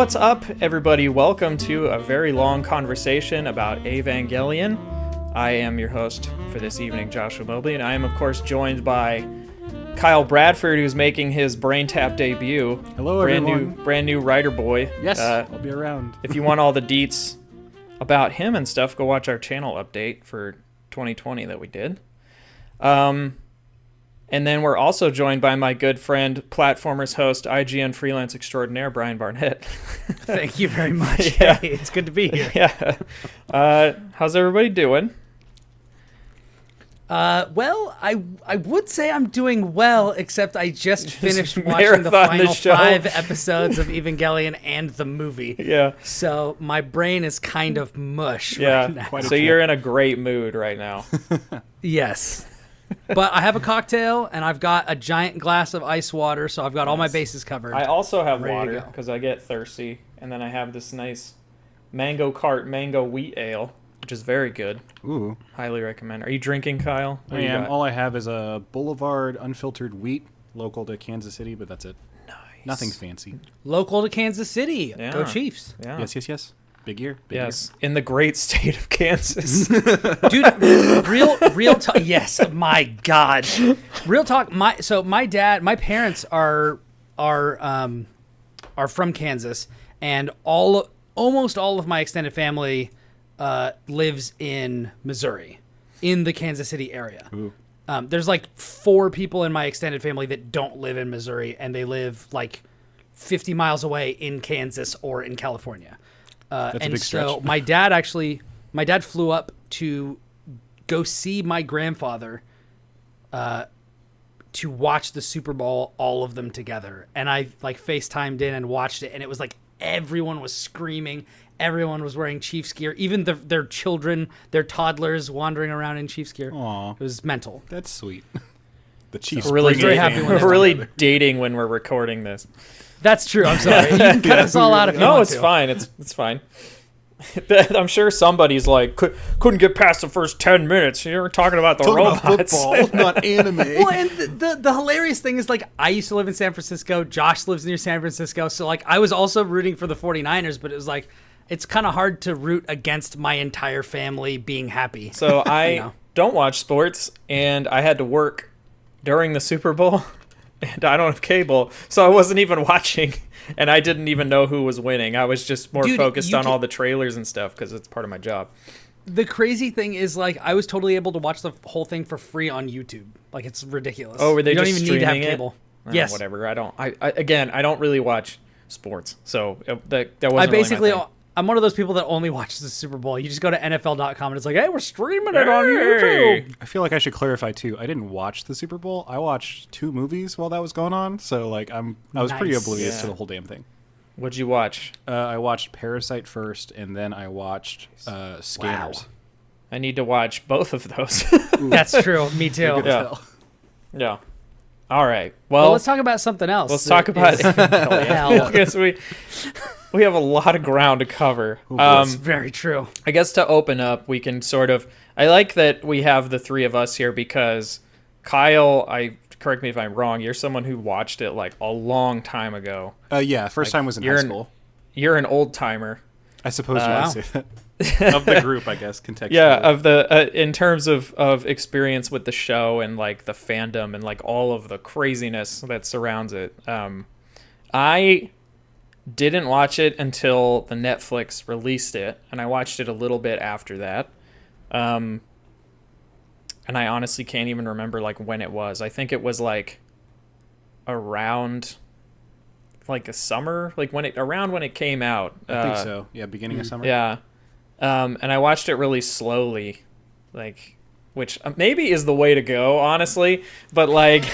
What's up, everybody? Welcome to a very long conversation about Evangelion. I am your host for this evening, Joshua Mobley, and I am, of course, joined by Kyle Bradford, who's making his Braintap debut. Hello, everyone. Brand new writer boy. Yes, I'll be around. If you want all the deets about him and stuff, go watch our channel update for 2020 that we did. And then we're also joined by my good friend, Platformers host, IGN freelance extraordinaire, Brian Barnett. Thank you very much. Yeah. Hey, it's good to be here. Yeah. How's everybody doing? Well, I would say I'm doing well, except I just finished watching the marathon final the show. 5 episodes of Evangelion and the movie. Yeah. So my brain is kind of mush Yeah. right now. So you're in a great mood right now. Yes. But I have a cocktail, and I've got a giant glass of ice water, so I've got all my bases covered. I also have Ready to water go. because I get thirsty. And then I have this nice mango wheat ale, which is very good. Ooh, Highly recommend. Are you drinking, Kyle? What I do you am. got? All I have is a Boulevard unfiltered wheat, local to Kansas City, but that's it. Nice. Nothing fancy. Local to Kansas City. Yeah. Go Chiefs. Yeah. Yes. Big year. Big Yes. In the great state of Kansas. Dude, real talk. Yes, my God. Real talk. My parents are from Kansas, and almost all of my extended family lives in Missouri, in the Kansas City area. Ooh. There's like 4 people in my extended family that don't live in Missouri, and they live like 50 miles away in Kansas or in California. That's a And big so stretch. my dad flew up to go see my grandfather to watch the Super Bowl, all of them together. And I like FaceTimed in and watched it, and it was like everyone was screaming. Everyone was wearing Chiefs gear, even their children, their toddlers wandering around in Chiefs gear. Aw, It was mental. that's sweet. The Chiefs. We're really, bring very it happy in. when we're really dating when we're recording this. That's true. I'm sorry. You can cut this all out if you No, want it's to. fine. It's fine. I'm sure somebody's like, couldn't get past the first 10 minutes. You're talking about the Talking about robots. football, not anime. Well, and the hilarious thing is, like, I used to live in San Francisco. Josh lives near San Francisco. So, like, I was also rooting for the 49ers, but it was like, it's kind of hard to root against my entire family being happy. So I know. don't watch sports, and I had to work during the Super Bowl, and I don't have cable, so I wasn't even watching, and I didn't even know who was winning. I was just more Dude, focused you on can- all the trailers and stuff because it's part of my job. The crazy thing is, like, I was totally able to watch the whole thing for free on YouTube. Like, it's ridiculous. Oh, were they you don't just even need to have streaming it? cable. Oh, Yes. Whatever. I don't really watch sports, so that wasn't really my thing. I'm one of those people that only watches the Super Bowl. You just go to NFL.com and it's like, hey, we're streaming it on YouTube. I feel like I should clarify too. I didn't watch the Super Bowl. I watched 2 movies while that was going on, so like I was pretty Nice. oblivious Yeah. to the whole damn thing. What'd you watch? I watched Parasite first, and then I watched Scanners. I need to watch both of those. That's true. Me too. Good as Yeah. hell. Yeah. All right. Well, Well, let's talk about something else. let's talk that about is- Evangelion, because we have a lot of ground to cover. That's very true. I guess to open up, we can sort of. I like that we have the 3 of us here because Kyle, correct me if I'm wrong. You're someone who watched it like a long time ago. Yeah, first time was in high school. You're an old timer. I suppose you Wow. would say that. Of the group, I guess, contextually. Yeah, of the in terms of experience with the show and like the fandom and like all of the craziness that surrounds it. I didn't watch it until the Netflix released it, and I watched it a little bit after that. And I honestly can't even remember like when it was. I think it was like around like a summer, like when it came out. I think so. Yeah, beginning of summer. Yeah. And I watched it really slowly, like, which maybe is the way to go, honestly. But like,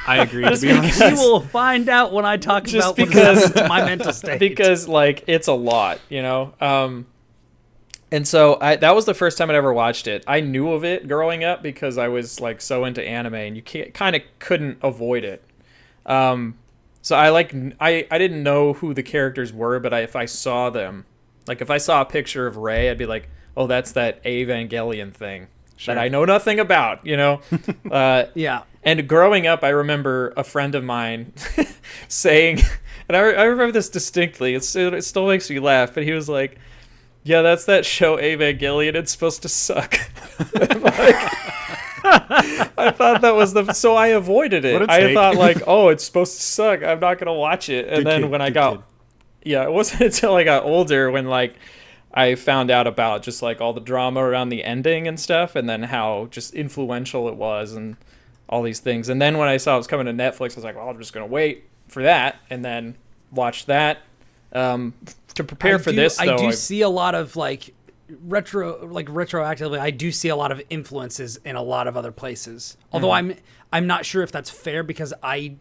I agree. To Just be honest. You will find out when I talk Just about what because- happens to my mental state. because like it's a lot, you know. And so that was the first time I'd ever watched it. I knew of it growing up because I was like so into anime, and you kind of couldn't avoid it. So I didn't know who the characters were, but if I saw them, like if I saw a picture of Rey, I'd be like, oh, that's that Evangelion thing. that I know nothing about, you know? Yeah. And growing up, I remember a friend of mine saying, and I remember this distinctly, it still makes me laugh, but he was like, yeah, that's that show Evangelion, it's supposed to suck. I thought that was so I avoided it. I thought like, oh, it's supposed to suck, I'm not going to watch it. And then when I got, it wasn't until I got older when like, I found out about just like all the drama around the ending and stuff, and then how just influential it was and all these things. And then when I saw it was coming to Netflix, I was like, well, I'm just going to wait for that and then watch that. To prepare for this, though, I do see a lot of retroactively, I do see a lot of influences in a lot of other places. Although I'm not sure if that's fair because I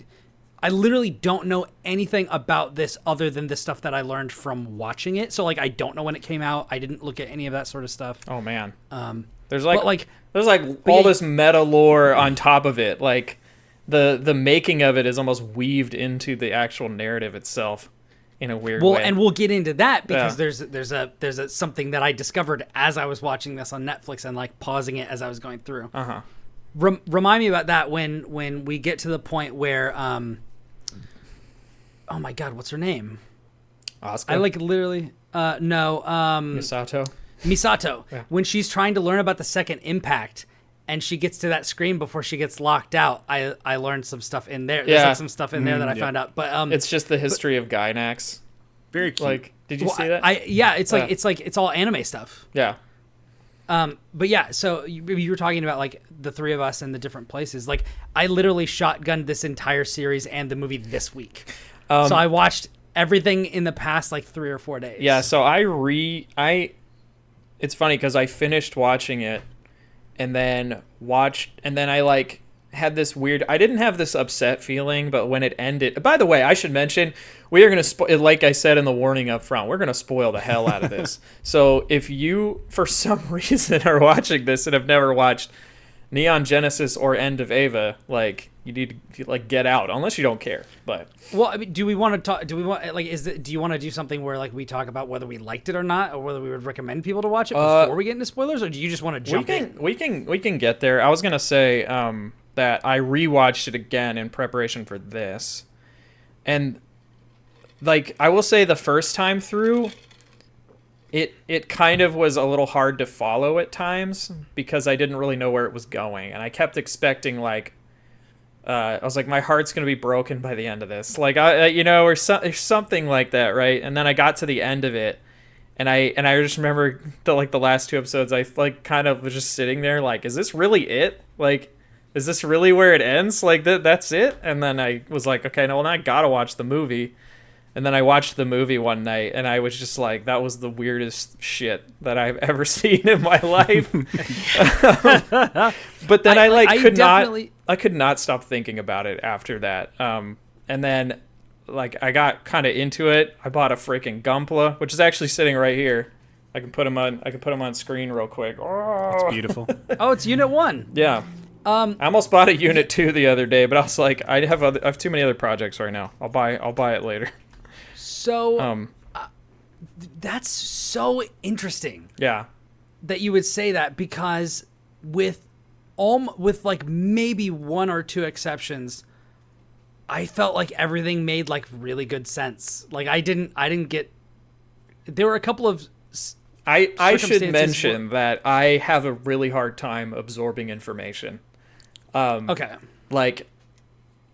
literally don't know anything about this other than the stuff that I learned from watching it. So like I don't know when it came out. I didn't look at any of that sort of stuff. Oh man. There's this meta lore on top of it. Like the making of it is almost weaved into the actual narrative itself in a weird way. And we'll get into that because there's a something that I discovered as I was watching this on Netflix and like pausing it as I was going through. Remind me about that when we get to the point where oh my god, what's her name? Asuka? I like literally no Misato. Yeah. When she's trying to learn about the second impact and she gets to that screen before she gets locked out, I learned some stuff in there. There's like some stuff in there that I found out. But it's just the history of Gainax. Very cute. Like, did you see that? It's all anime stuff. Yeah. But yeah, so you were talking about like the three of us in the different places. Like I literally shotgunned this entire series and the movie this week. So I watched everything in the past like 3 or 4 days. Yeah, so it's funny because I finished watching it and then I like had this weird, I didn't have this upset feeling, but when it ended, by the way, I should mention, we are going to, like I said in the warning up front, we're going to spoil the hell out of this. So if you, for some reason, are watching this and have never watched Neon Genesis or End of Eva, like, you need to like get out unless you don't care. But well, I mean, do we want to talk? Do we want like do you want to do something where like we talk about whether we liked it or not, or whether we would recommend people to watch it before we get into spoilers, or do you just want to jump in? We can get there. I was gonna say that I rewatched it again in preparation for this, and like I will say the first time through, it kind of was a little hard to follow at times because I didn't really know where it was going, and I kept expecting like. I was like, my heart's gonna be broken by the end of this, like or something like that, right? And then I got to the end of it, and I just remember the last 2 episodes, I like kind of was just sitting there, like, is this really it? Like, is this really where it ends? Like that's it? And then I was like, okay, no, well, now I gotta watch the movie. And then I watched the movie one night, and I was just like, that was the weirdest shit that I've ever seen in my life. But then I could not stop thinking about it after that. And then, like, I got kind of into it. I bought a freaking Gunpla, which is actually sitting right here. I can put them on screen real quick. Oh, it's beautiful. Oh, it's Unit 1. Yeah. I almost bought a Unit 2 the other day, but I was like, I have too many other projects right now. I'll buy it later. So that's so interesting. Yeah, that you would say that, because with like maybe 1 or 2 exceptions, I felt like everything made like really good sense. Like I didn't get. There were a couple of. I should mention that I have a really hard time absorbing information. Okay. Like,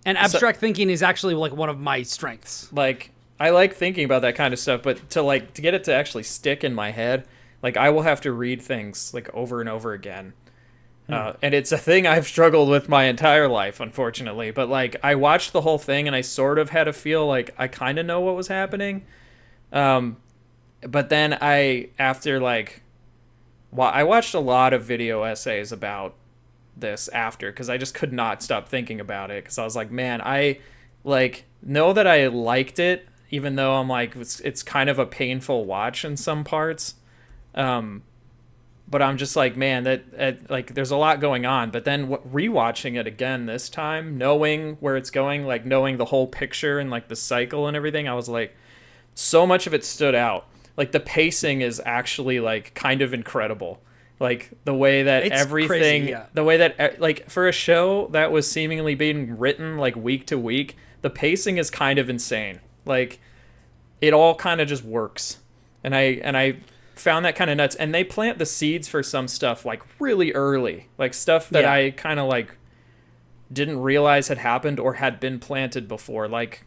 and abstract thinking is actually like one of my strengths. Like. I like thinking about that kind of stuff, but to get it to actually stick in my head, like I will have to read things like over and over again. And it's a thing I've struggled with my entire life, unfortunately. But like I watched the whole thing and I sort of had a feel like I kind of know what was happening. But then I watched a lot of video essays about this after, because I just could not stop thinking about it, because I was like, man, I like know that I liked it, even though I'm like, it's kind of a painful watch in some parts. But I'm just like, man, that like there's a lot going on. But then rewatching it again this time, knowing where it's going, like knowing the whole picture and like the cycle and everything, I was like, so much of it stood out. Like the pacing is actually like kind of incredible. Like the way that It's everything, crazy, yeah. the way that like for a show that was seemingly being written like week to week, the pacing is kind of insane. Like it all kind of just works, and I found that kind of nuts. And they plant the seeds for some stuff like really early, like stuff that Yeah. I kind of like didn't realize had happened or had been planted before. Like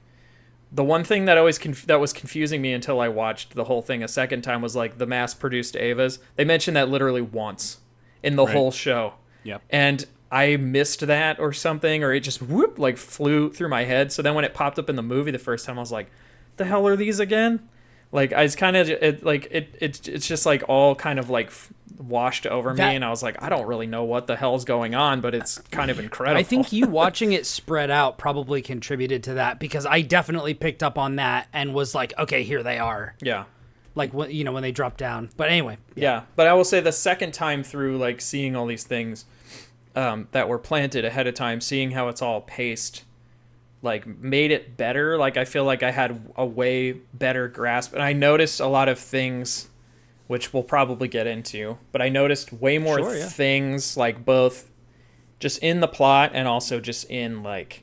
the one thing that always that was confusing me until I watched the whole thing a second time was like the mass-produced Avas. They mentioned that literally once in the whole show. Yep. And I missed that or something, or it just whoop like flew through my head. So then when it popped up in the movie the first time, I was like, "The hell are these again?" Like I was kind of it's just like all kind of like washed over me, and I was like, I don't really know what the hell's going on, but it's kind of incredible. I think you watching it spread out probably contributed to that, because I definitely picked up on that and was like, okay, here they are. Yeah. Like when when they drop down. But anyway. Yeah. But I will say the second time through, like seeing all these things that were planted ahead of time, seeing how it's all paced, like made it better. Like I feel like I had a way better grasp, and I noticed a lot of things which we'll probably get into, but I noticed way more things, like both just in the plot and also just in like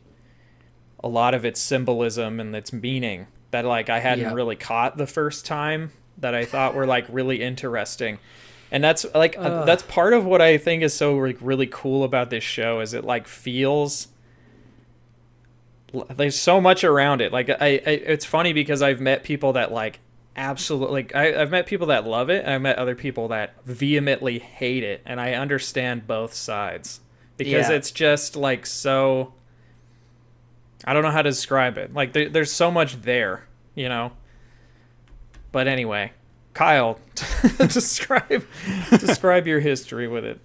a lot of its symbolism and its meaning that like I hadn't really caught the first time, that I thought were like really interesting. And that's like that's part of what I think is so like really cool about this show, is it like feels there's so much around it. Like I it's funny because I've met people that like absolutely, like I've met people that love it, and I've met other people that vehemently hate it, and I understand both sides, because it's just like so, I don't know how to describe it. Like there's so much there, you know. But anyway, Kyle, describe your history with it.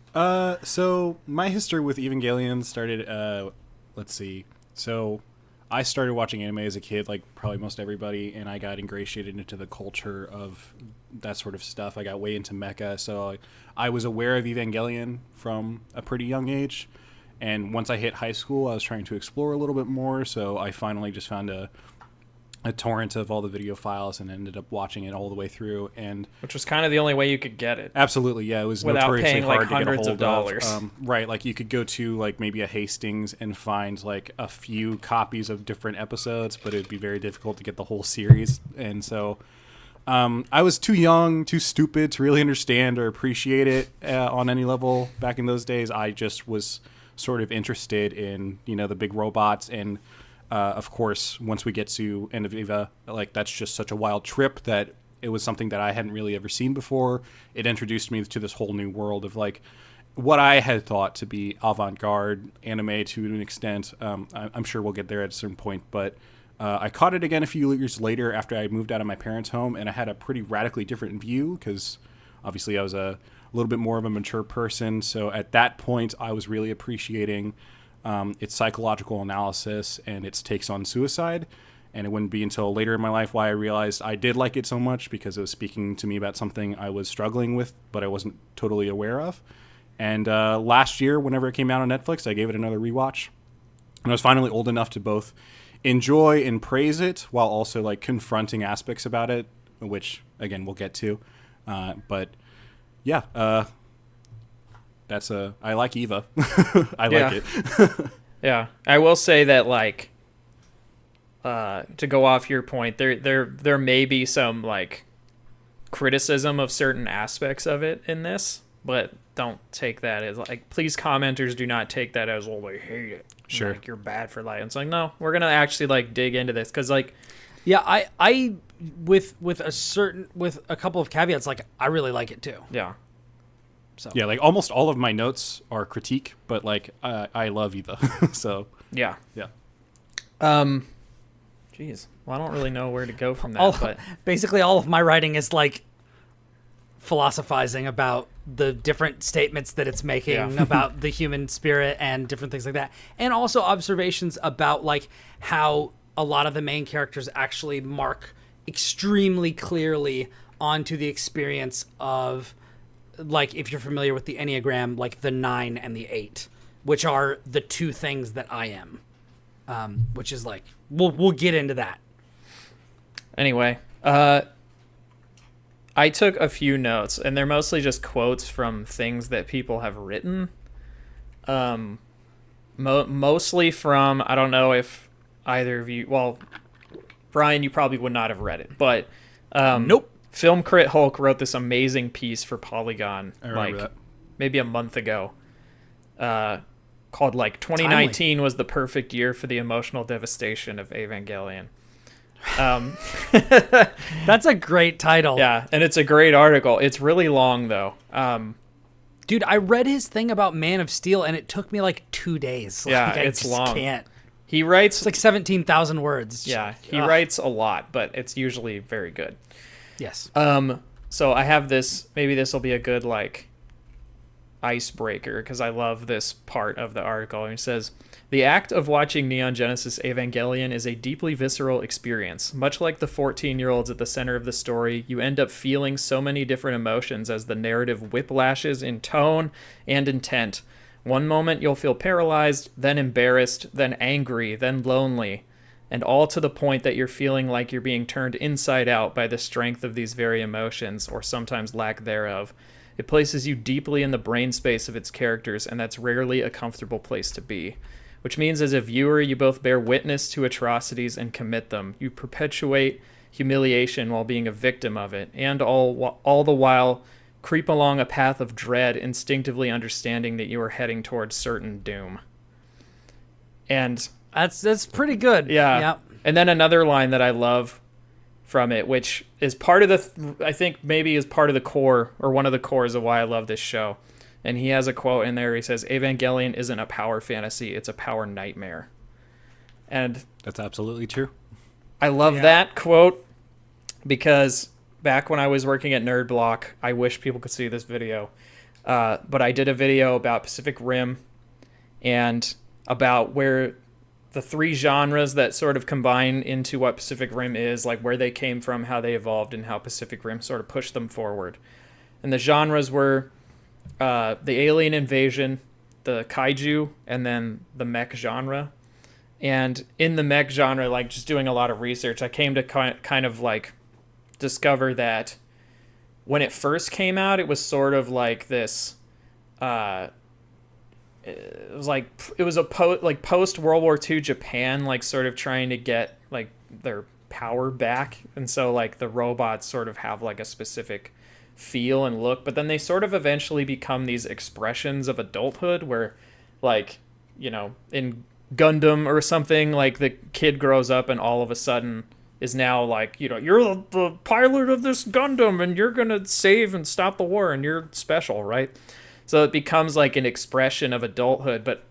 So my history with Evangelion started, let's see. So I started watching anime as a kid, like probably most everybody, and I got ingratiated into the culture of that sort of stuff. I got way into mecha, so I was aware of Evangelion from a pretty young age. And once I hit high school, I was trying to explore a little bit more, so I finally just found a torrent of all the video files and ended up watching it all the way through. And which was kind of the only way you could get it. Absolutely, yeah. It was without notoriously paying hard like to get a hundreds hold of dollars. Right, like you could go to like maybe a Hastings and find like a few copies of different episodes, but it would be very difficult to get the whole series. And so I was too young, too stupid to really understand or appreciate it on any level back in those days. I just was sort of interested in, you know, the big robots, and of course, once we get to End of Eva, like that's just such a wild trip that it was something that I hadn't really ever seen before. It introduced me to this whole new world of like what I had thought to be avant-garde anime to an extent. I'm sure we'll get there at a certain point, but I caught it again a few years later after I moved out of my parents' home, and I had a pretty radically different view because obviously I was a little bit more of a mature person. So at that point, I was really appreciating its psychological analysis and its takes on suicide. And it wouldn't be until later in my life why I realized I did like it so much, because it was speaking to me about something I was struggling with, but I wasn't totally aware of. And last year, whenever it came out on Netflix, I gave it another rewatch. And I was finally old enough to both enjoy and praise it while also like confronting aspects about it, which, again, we'll get to. But yeah, I like Eva. I like it. Yeah, I will say that like to go off your point, there may be some like criticism of certain aspects of it in this, but don't take that as like, please, commenters, do not take that as, well, they hate it. Sure, like, you're bad for that. It's like, no, we're gonna actually like dig into this, because like, yeah, I with a couple of caveats, like I really like it too. Yeah. So yeah, like almost all of my notes are critique, but like I love Eva. So yeah. Jeez. Well, I don't really know where to go from that, but basically all of my writing is like philosophizing about the different statements that it's making about the human spirit and different things like that, and also observations about like how a lot of the main characters actually mark extremely clearly onto the experience of, like, if you're familiar with the Enneagram, like the 9 and the 8, which are the two things that I am, which is like, we'll get into that. Anyway, I took a few notes, and they're mostly just quotes from things that people have written. Mostly from, I don't know if either of you, well, Brian, you probably would not have read it, but Nope. Film Crit Hulk wrote this amazing piece for Polygon, I remember that. maybe a month ago, called 2019 was the perfect year for the emotional devastation of Evangelion. That's a great title. Yeah, and it's a great article. It's really long though. Dude, I read his thing about Man of Steel, and it took me 2 days. Yeah, I it's just long. Can't. He writes It's 17,000 words. Yeah, he writes a lot, but it's usually very good. Yes. So I have this. Maybe this will be a good icebreaker because I love this part of the article. And it says, the act of watching Neon Genesis Evangelion is a deeply visceral experience. Much like the 14-year-olds at the center of the story, you end up feeling so many different emotions as the narrative whiplashes in tone and intent. One moment you'll feel paralyzed, then embarrassed, then angry, then lonely, and all to the point that you're feeling like you're being turned inside out by the strength of these very emotions, or sometimes lack thereof. It places you deeply in the brain space of its characters, and that's rarely a comfortable place to be. Which means as a viewer, you both bear witness to atrocities and commit them. You perpetuate humiliation while being a victim of it, and all the while creep along a path of dread, instinctively understanding that you are heading towards certain doom. And That's pretty good. yeah. Yep. And then another line that I love from it, which is part of I think maybe is part of the core, or one of the cores of why I love this show. And he has a quote in there. He says, Evangelion isn't a power fantasy, it's a power nightmare. And That's absolutely true. I love that quote because back when I was working at Nerd Block, I wish people could see this video, but I did a video about Pacific Rim and about where the three genres that sort of combine into what Pacific Rim is, where they came from, how they evolved, and how Pacific Rim sort of pushed them forward. And the genres were the alien invasion, the kaiju, and then the mech genre. And in the mech genre, just doing a lot of research, I came to kind of discover that when it first came out, it was sort of this it was a post World War II Japan, sort of trying to get their power back, and so the robots sort of have a specific feel and look, but then they sort of eventually become these expressions of adulthood where in Gundam or something, the kid grows up and all of a sudden is now you're the pilot of this Gundam and you're gonna save and stop the war and you're special, right? So it becomes an expression of adulthood, but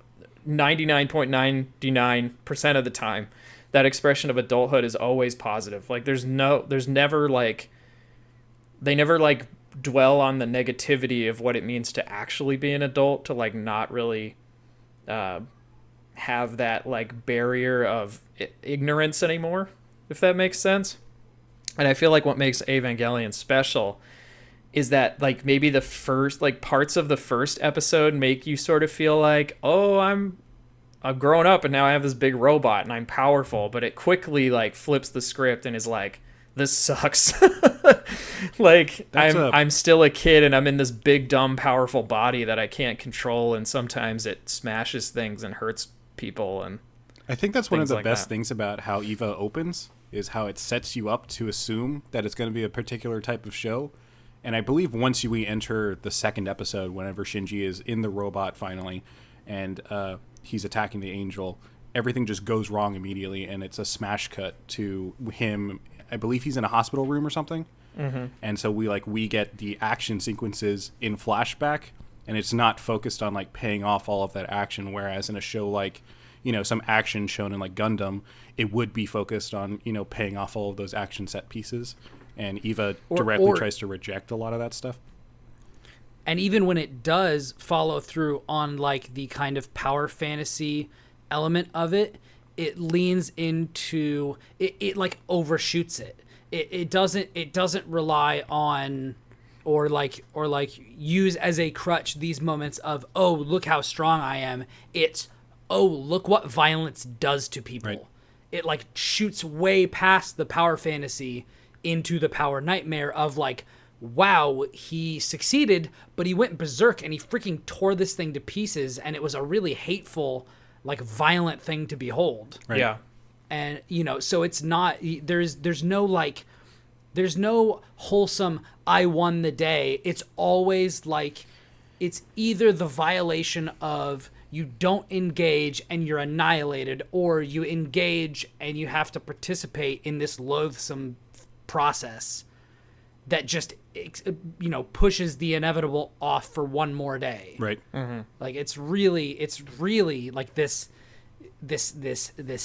99.99% of the time that expression of adulthood is always positive. There's never they never dwell on the negativity of what it means to actually be an adult, to not really have that barrier of ignorance anymore, if that makes sense. And I feel what makes Evangelion special is that maybe the first parts of the first episode make you sort of feel oh, I'm grown up and now I have this big robot and I'm powerful, but it quickly flips the script and is this sucks. I'm still a kid and I'm in this big dumb powerful body that I can't control, and sometimes it smashes things and hurts people. And I think that's one of the best things about how Eva opens, is how it sets you up to assume that it's going to be a particular type of show. And I believe once we enter the second episode, whenever Shinji is in the robot finally and he's attacking the angel, everything just goes wrong immediately, and it's a smash cut to him. I believe he's in a hospital room or something. Mm-hmm. And so we get the action sequences in flashback, and it's not focused on paying off all of that action, whereas in a show some action shown in Gundam, it would be focused on paying off all of those action set pieces, and Eva directly tries to reject a lot of that stuff. And even when it does follow through on the kind of power fantasy element of it, it leans into it overshoots it. It doesn't rely on or use as a crutch these moments of, oh, look how strong I am. It's, oh, look what violence does to people. Right. It shoots way past the power fantasy into the power nightmare of wow, he succeeded, but he went berserk and he freaking tore this thing to pieces, and it was a really hateful, like, violent thing to behold. Right. Yeah. And, you know, so it's not, there's no, like, there's no wholesome, I won the day. It's always, like, it's either the violation of you don't engage and you're annihilated, or you engage and you have to participate in this loathsome process that just, you know, pushes the inevitable off for one more day. Right. Like, it's really like this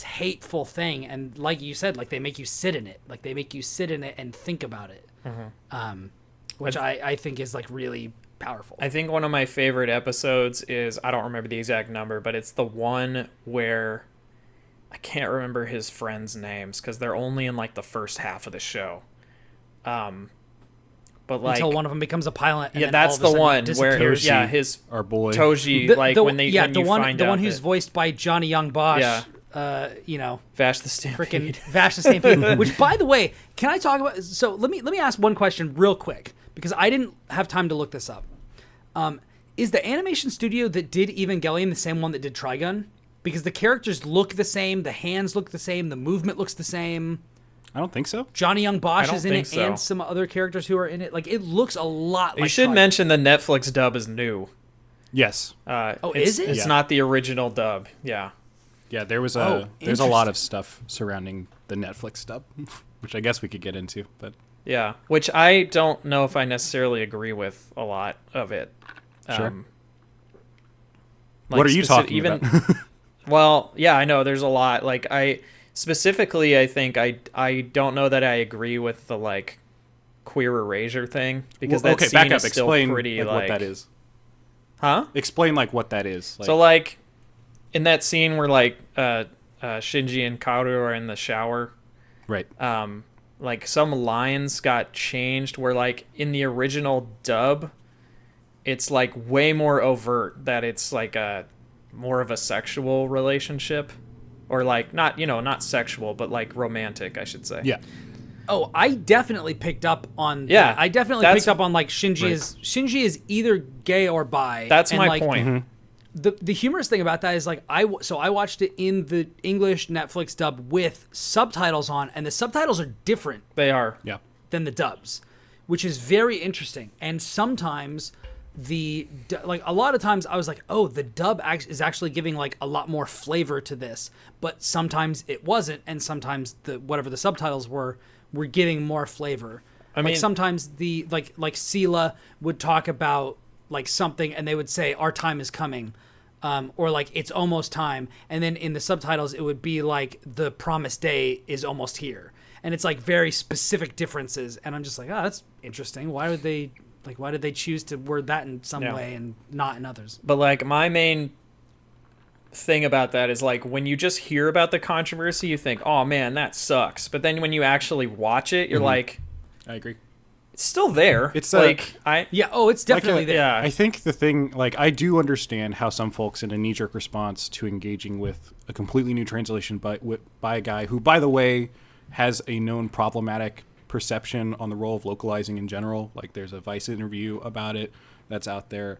hateful thing. And like you said, like, they make you sit in it. Like, they make you sit in it and think about it. Which I think is, like, really powerful. I think one of my favorite episodes is, I don't remember the exact number, but it's the one where I can't remember his friends' names because they're only in, like, the first half of the show. But, like, until one of them becomes a pilot. And yeah, then that's all of a the sudden one where disappears. yeah, his Our boy. Toji, like, when you find the out one who's that voiced by Johnny Young Bosch. Yeah. You know, Vash the Stampede. freaking Vash the Stampede. Which, by the way, can I talk about? So let me ask one question real quick, because I didn't have time to look this up. Is the animation studio that did Evangelion the same one that did Trigun? Because the characters look the same, the hands look the same, the movement looks the same. I don't think so. Johnny Young Bosch don't is in it, think so. and some other characters who are in it. Like, it looks a lot like You should Trigun. mention the Netflix dub is new. Yes. Is it? It's Yeah. not the original dub. Yeah. Yeah, there's a lot interesting. of stuff surrounding the Netflix stuff, which I guess we could get into, but Yeah, which I don't know if I necessarily agree with a lot of it. Sure. Like, what are you talking about? Well, yeah, I know there's a lot. Like, I think I don't know that I agree with the, like, queer erasure thing, because Well, that okay, scene back up. is still Explain pretty, like, what that is. Huh? Explain like what that is. Like, So, like, in that scene where, like, Shinji and Kaoru are in the shower, right. like, some lines got changed where, like, in the original dub, it's, like, way more overt that it's, like, a more of a sexual relationship, or, like, not sexual, but, like, romantic, I should say. Yeah. Oh, I definitely picked up on. Yeah, I definitely that's- picked up on, like, Shinji is either gay or bi. That's and, my like, point. The humorous thing about that is, like, I watched it in the English Netflix dub with subtitles on, and the subtitles are different They are. Yeah. than the dubs, which is very interesting. And sometimes like, a lot of times I was like, oh, the dub is actually giving, like, a lot more flavor to this, but sometimes it wasn't, and sometimes whatever the subtitles were giving more flavor. I mean, sometimes the like Sela would talk about, like, something, and they would say, our time is coming, or, like, it's almost time, and then in the subtitles it would be like, the promised day is almost here, and it's, like, very specific differences, and I'm just like, oh, that's interesting. Why did they choose to word that in some way and not in others? But, like, my main thing about that is, like, when you just hear about the controversy, you think, oh man, that sucks, but then when you actually watch it, you're like, I agree. it's still there. It's, like, It's definitely there. yeah. I think the thing, like, I do understand how some folks in a knee-jerk response to engaging with a completely new translation by a guy who, by the way, has a known problematic perception on the role of localizing in general. Like, there's a Vice interview about it that's out there.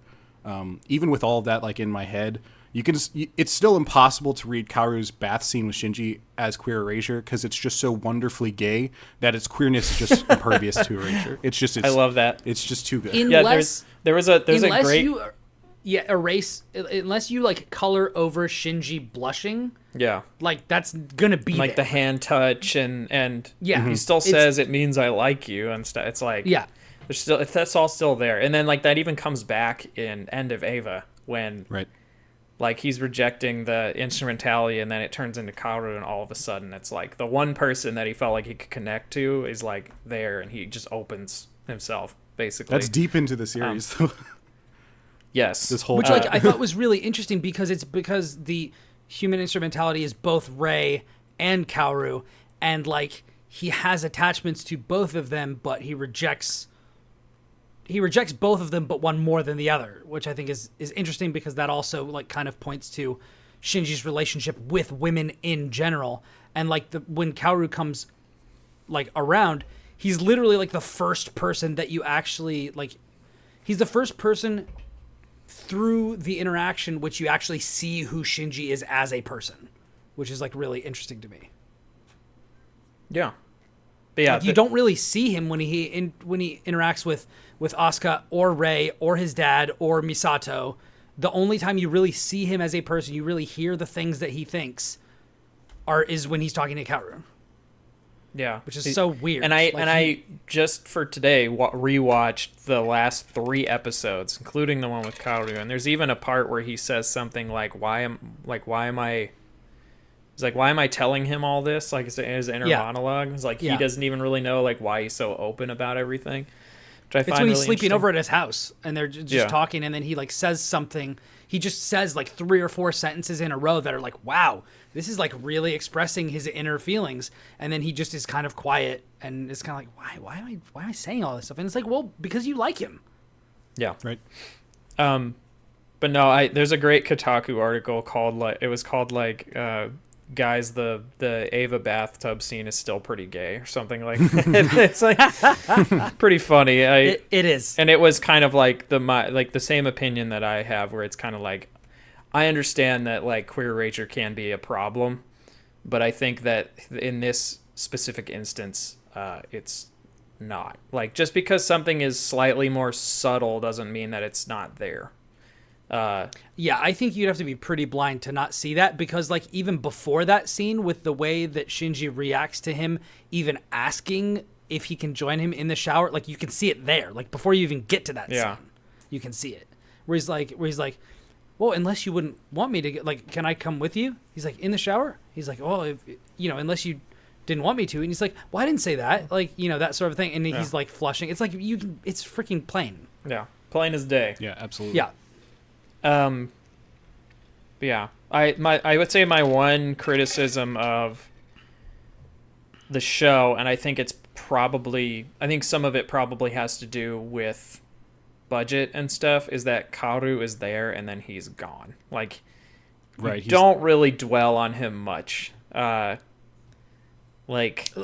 Even with all of that, like, in my head, it's still impossible to read Kaoru's bath scene with Shinji as queer erasure, because it's just so wonderfully gay that its queerness is just impervious to erasure. I love that. It's just too good. Unless there's a great you erase, unless you, like, color over Shinji blushing, like, that's gonna be like, there. the hand touch and Yeah. he still It's- says it means I like you and stuff. It's like, there's still, that's all still there. And then, like, that even comes back in End of Eva when Right. like, he's rejecting the instrumentality, and then it turns into Kaoru, and all of a sudden it's like the one person that he felt like he could connect to is, like, there, and he just opens himself, basically. That's deep into the series, though. Yes. This whole Which, like, I thought was really interesting, because the human instrumentality is both Rei and Kaoru, and, like, he has attachments to both of them, but he rejects both of them, but one more than the other, which I think is interesting, because that also, like, kind of points to Shinji's relationship with women in general. And, like, when Kaoru comes, like, around, he's literally like the first person that you actually like. He's the first person through the interaction which you actually see who Shinji is as a person, which is like really interesting to me. Yeah. But yeah, like, you don't really see him when he interacts with Asuka or Rei or his dad or Misato. The only time you really see him as a person, you really hear the things that he thinks is when he's talking to Kaoru. Yeah, which is so weird. And I just for today rewatched the last 3 episodes, including the one with Kaoru. And there's even a part where he says something like, "Why am I?" He's like, "Why am I telling him all this?" Like his inner monologue. It's like he doesn't even really know like why he's so open about everything. Which I it's find when he's really sleeping over at his house and they're just talking, and then he like says something. He just says like 3 or 4 sentences in a row that are like, "Wow, this is like really expressing his inner feelings." And then he just is kind of quiet, and it's kind of like, why am I saying all this stuff? And it's like, well, because you like him. Yeah, right. But no, there's a great Kotaku article called guys, the Ava bathtub scene is still pretty gay or something like that. It's like pretty funny. It is. And it was kind of like the same opinion that I have, where it's kind of like, I understand that like queer erasure can be a problem, but I think that in this specific instance, it's not. Like, just because something is slightly more subtle doesn't mean that it's not there. Yeah, I think you'd have to be pretty blind to not see that, because like even before that scene, with the way that Shinji reacts to him even asking if he can join him in the shower, like you can see it there, like before you even get to that scene, you can see it where he's like, well, unless you wouldn't want me to get, like, can I come with you? He's like, in the shower? He's like, oh, if, unless you didn't want me to. And he's like, well, I didn't say that, like, that sort of thing. And he's like flushing. It's like it's freaking plain. Yeah, plain as day. Yeah, absolutely. Yeah. But yeah, I would say my one criticism of the show, and I think some of it probably has to do with budget and stuff, is that Kaoru is there and then he's gone. Like, don't really dwell on him much. Like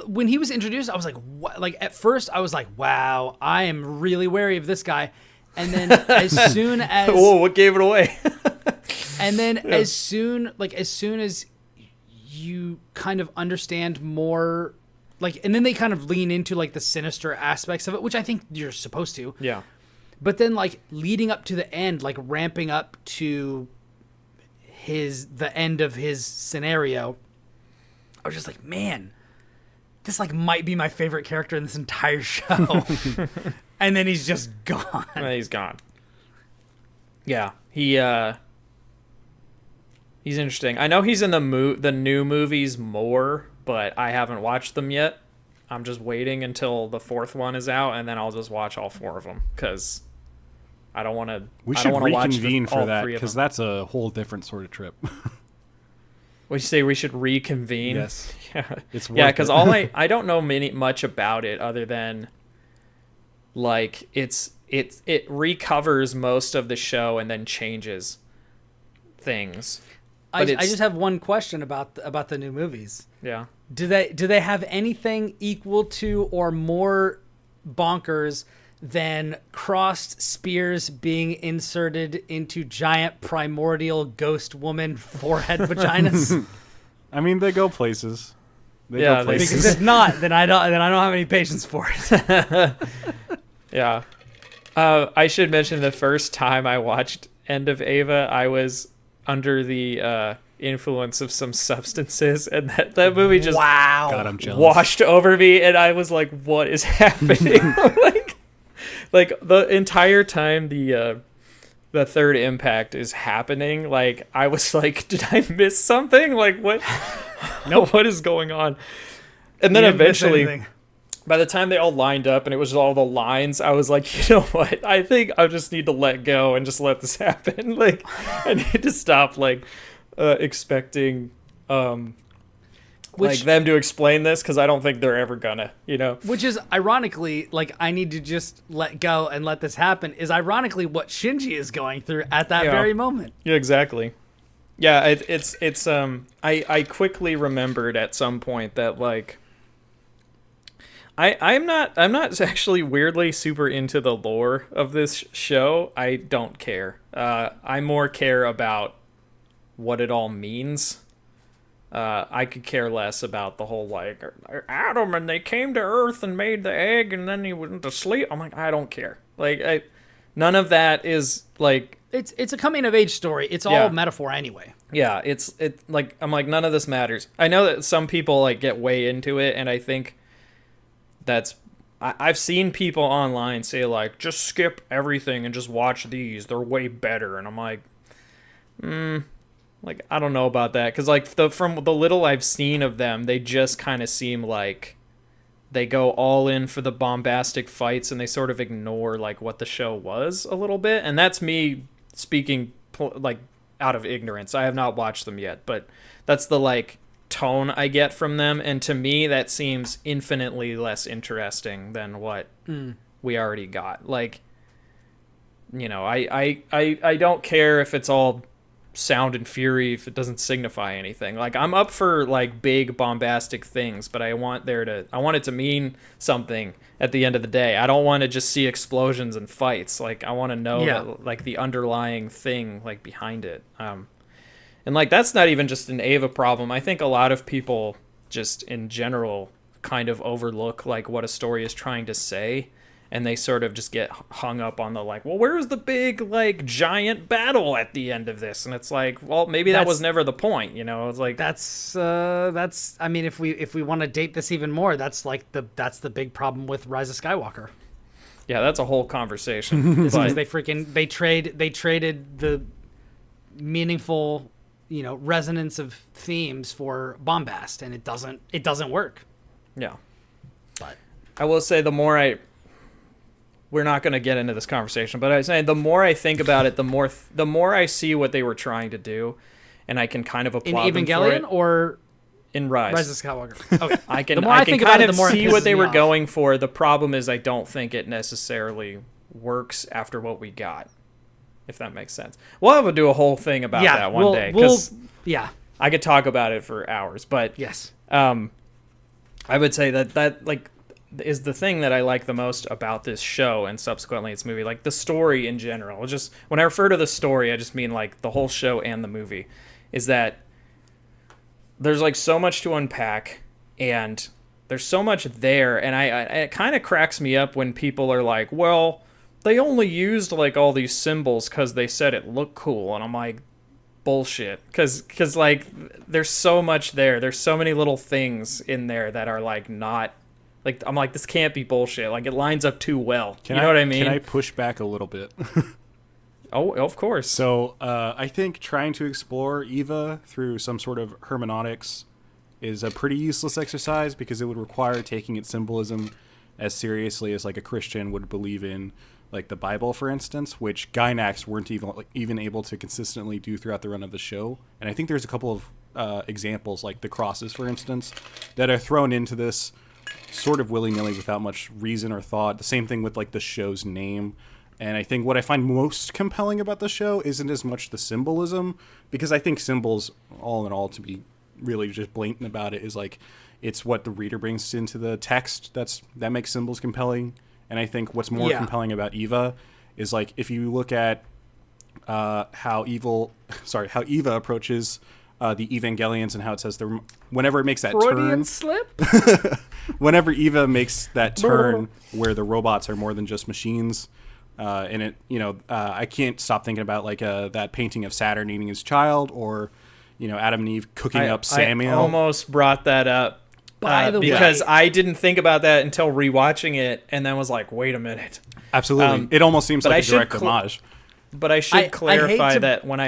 when he was introduced, I was like, what? Like at first I was like, wow, I am really wary of this guy. And then as soon as whoa, what gave it away? And then as soon as you kind of understand more, like, and then they kind of lean into like the sinister aspects of it, which I think you're supposed to. Yeah. But then like leading up to the end, like ramping up to the end of his scenario, I was just like, man, this like might be my favorite character in this entire show. And then he's just gone. And he's gone. Yeah, he's interesting. I know he's in the new movies more, but I haven't watched them yet. I'm just waiting until the 4th one is out, and then I'll just watch all 4 of them, because I don't want to. We should reconvene for that, because that's a whole different sort of trip. Would you say we should reconvene? Yes. Yeah, it's because I don't know much about it, other than like it recovers most of the show and then changes things. I just have one question about the new movies. Yeah. Do they have anything equal to or more bonkers than crossed spears being inserted into giant primordial ghost woman forehead vaginas? I mean, they go places. Because if not, then I don't have any patience for it. Yeah. I should mention the first time I watched End of Eva, I was under the influence of some substances, and that movie just God, I'm jealous. Washed over me, and I was like, what is happening? like the entire time the third impact is happening, like I was like, did I miss something? Like what? Nope. What is going on? And then eventually, by the time they all lined up and it was all the lines, I was like, you know what? I think I just need to let go and just let this happen. Like, I need to stop expecting like them to explain this, because I don't think they're ever gonna, Which is ironically, like, I need to just let go and let this happen, is ironically what Shinji is going through at that very moment. Yeah, exactly. Yeah, it's I quickly remembered at some point that, like, I'm not actually weirdly super into the lore of this show. I don't care. I more care about what it all means. I could care less about the whole like Adam and they came to Earth and made the egg and then he went to sleep. I'm like, I don't care. None of that is like. It's a coming of age story. It's all metaphor anyway. Yeah, I'm like, none of this matters. I know that some people like get way into it, and I think I've seen people online say like, just skip everything and just watch these. They're way better, and I'm like, like I don't know about that, because like from the little I've seen of them, they just kind of seem like they go all in for the bombastic fights, and they sort of ignore like what the show was a little bit, and that's me speaking like out of ignorance. I have not watched them yet, but that's the like tone I get from them, and to me that seems infinitely less interesting than what we already got. Like, you know, I don't care if it's all sound and fury if it doesn't signify anything. Like, I'm up for like big bombastic things, but I want it to mean something at the end of the day. I don't want to just see explosions and fights. Like, I want to know that, like, the underlying thing like behind it. And like that's not even just an Ava problem. I think a lot of people just in general kind of overlook like what a story is trying to say, and they sort of just get hung up on the like, well, where's the big like giant battle at the end of this? And it's like, well, maybe that was never the point, you know? It's like that's I mean, if we want to date this even more, that's the big problem with Rise of Skywalker. Yeah, that's a whole conversation. Because they traded the meaningful, you know, resonance of themes for bombast, and it doesn't work. Yeah. But I will say we're not going to get into this conversation, but I was saying the more I think about it, the more I see what they were trying to do, and I can kind of applaud in Evangelion or in Rise of Skywalker. Okay. I can kind of see what they were going for. The problem is I don't think it necessarily works after what we got, if that makes sense. We'll have to do a whole thing about that one day, because I could talk about it for hours. But yes, I would say that like is the thing that I like the most about this show and subsequently its movie. Like the story in general. Just when I refer to the story, I just mean like the whole show and the movie. Is that there's like so much to unpack, and there's so much there, and it kind of cracks me up when people are like, well, they only used like all these symbols because they said it looked cool, and I'm like, bullshit, because like there's so much there. There's so many little things in there that are like not like, I'm like, this can't be bullshit. Like, it lines up too well. You know what I mean? Can I push back a little bit? Oh, of course. So I think trying to explore Eva through some sort of hermeneutics is a pretty useless exercise, because it would require taking its symbolism as seriously as like a Christian would believe in, like the Bible, for instance, which Gynax weren't even able to consistently do throughout the run of the show. And I think there's a couple of examples, like the crosses, for instance, that are thrown into this sort of willy-nilly without much reason or thought. The same thing with like the show's name. And I think what I find most compelling about the show isn't as much the symbolism, because I think symbols, all in all, to be really just blatant about it, is like it's what the reader brings into the text that makes symbols compelling. And I think what's more compelling about Eva is like if you look at how Eva approaches the Evangelions, and how it says whenever it makes that Freudian turn, slip. whenever Eva makes that turn where the robots are more than just machines, and it, you know, I can't stop thinking about like that painting of Saturn eating his child, or, you know, Adam and Eve cooking up Samuel. I almost brought that up because I didn't think about that until rewatching it, and then was like, wait a minute. Absolutely, it almost seems like a direct homage. But I should clarify that what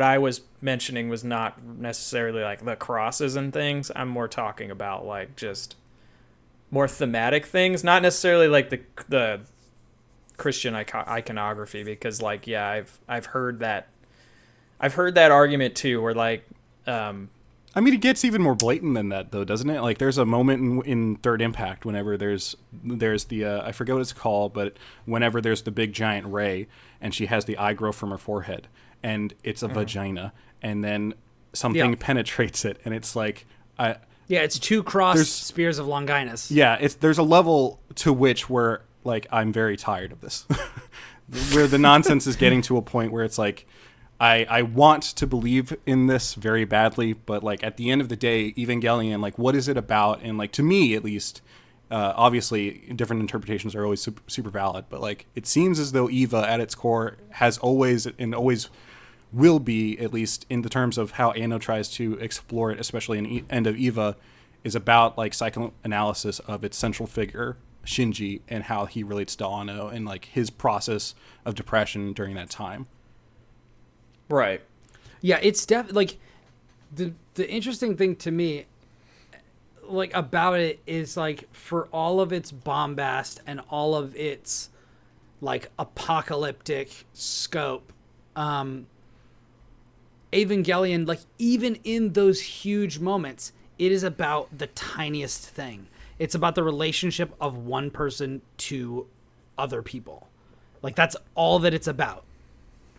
I was mentioning was not necessarily like the crosses and things. I'm more talking about like just more thematic things, not necessarily like the Christian iconography, because like, yeah, I've heard that argument too, where like I mean, it gets even more blatant than that, though, doesn't it? Like, there's a moment in Third Impact whenever there's the I forget what it's called, but whenever there's the big giant ray, and she has the eye grow from her forehead, and it's a vagina, and then something penetrates it, and it's like, Yeah, it's two crossed There's- spears of Longinus. Yeah, there's a level to which where like I'm very tired of this, where the nonsense is getting to a point where it's like I want to believe in this very badly, but like at the end of the day, Evangelion, like what is it about? And like to me at least, obviously different interpretations are always super valid, but like it seems as though Eva at its core has always and always will be, at least in the terms of how Anno tries to explore it, especially in End of Eva, is about like psychoanalysis of its central figure Shinji and how he relates to Anno and like his process of depression during that time. Right. Yeah, it's like the interesting thing to me like about it is like for all of its bombast and all of its like apocalyptic scope, Evangelion, like even in those huge moments, it is about the tiniest thing. It's about the relationship of one person to other people. Like that's all that it's about.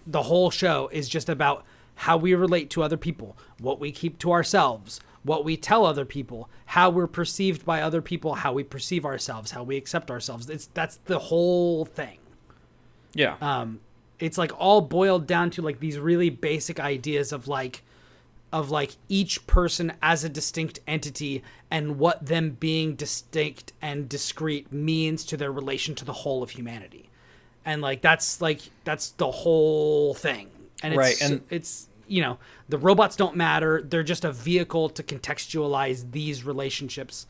The whole show is just about how we relate to other people, what we keep to ourselves, what we tell other people, how we're perceived by other people, how we perceive ourselves, how we accept ourselves. That's the whole thing. Yeah. It's like all boiled down to like these really basic ideas of like each person as a distinct entity and what them being distinct and discrete means to their relation to the whole of humanity. And like that's the whole thing. And it's Right, and it's you know, the robots don't matter. They're just a vehicle to contextualize these relationships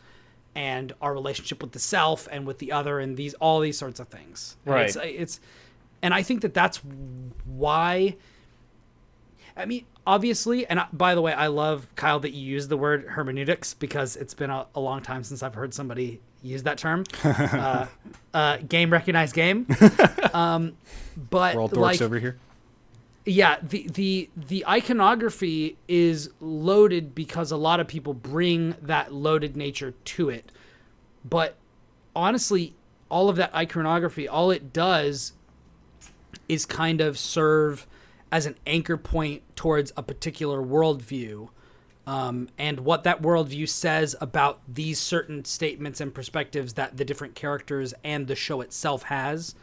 and our relationship with the self and with the other and all these sorts of things. And Right. It's and I think that's why, I mean, obviously, and by the way, I love, Kyle, that you use the word hermeneutics because it's been a long time since I've heard somebody use that term. Game recognized game. But We're all dorks like, over here. yeah, the iconography is loaded because a lot of people bring that loaded nature to it. But honestly, all of that iconography, all it does is kind of serve as an anchor point towards a particular worldview. And what that worldview says about these certain statements and perspectives that the different characters and the show itself has,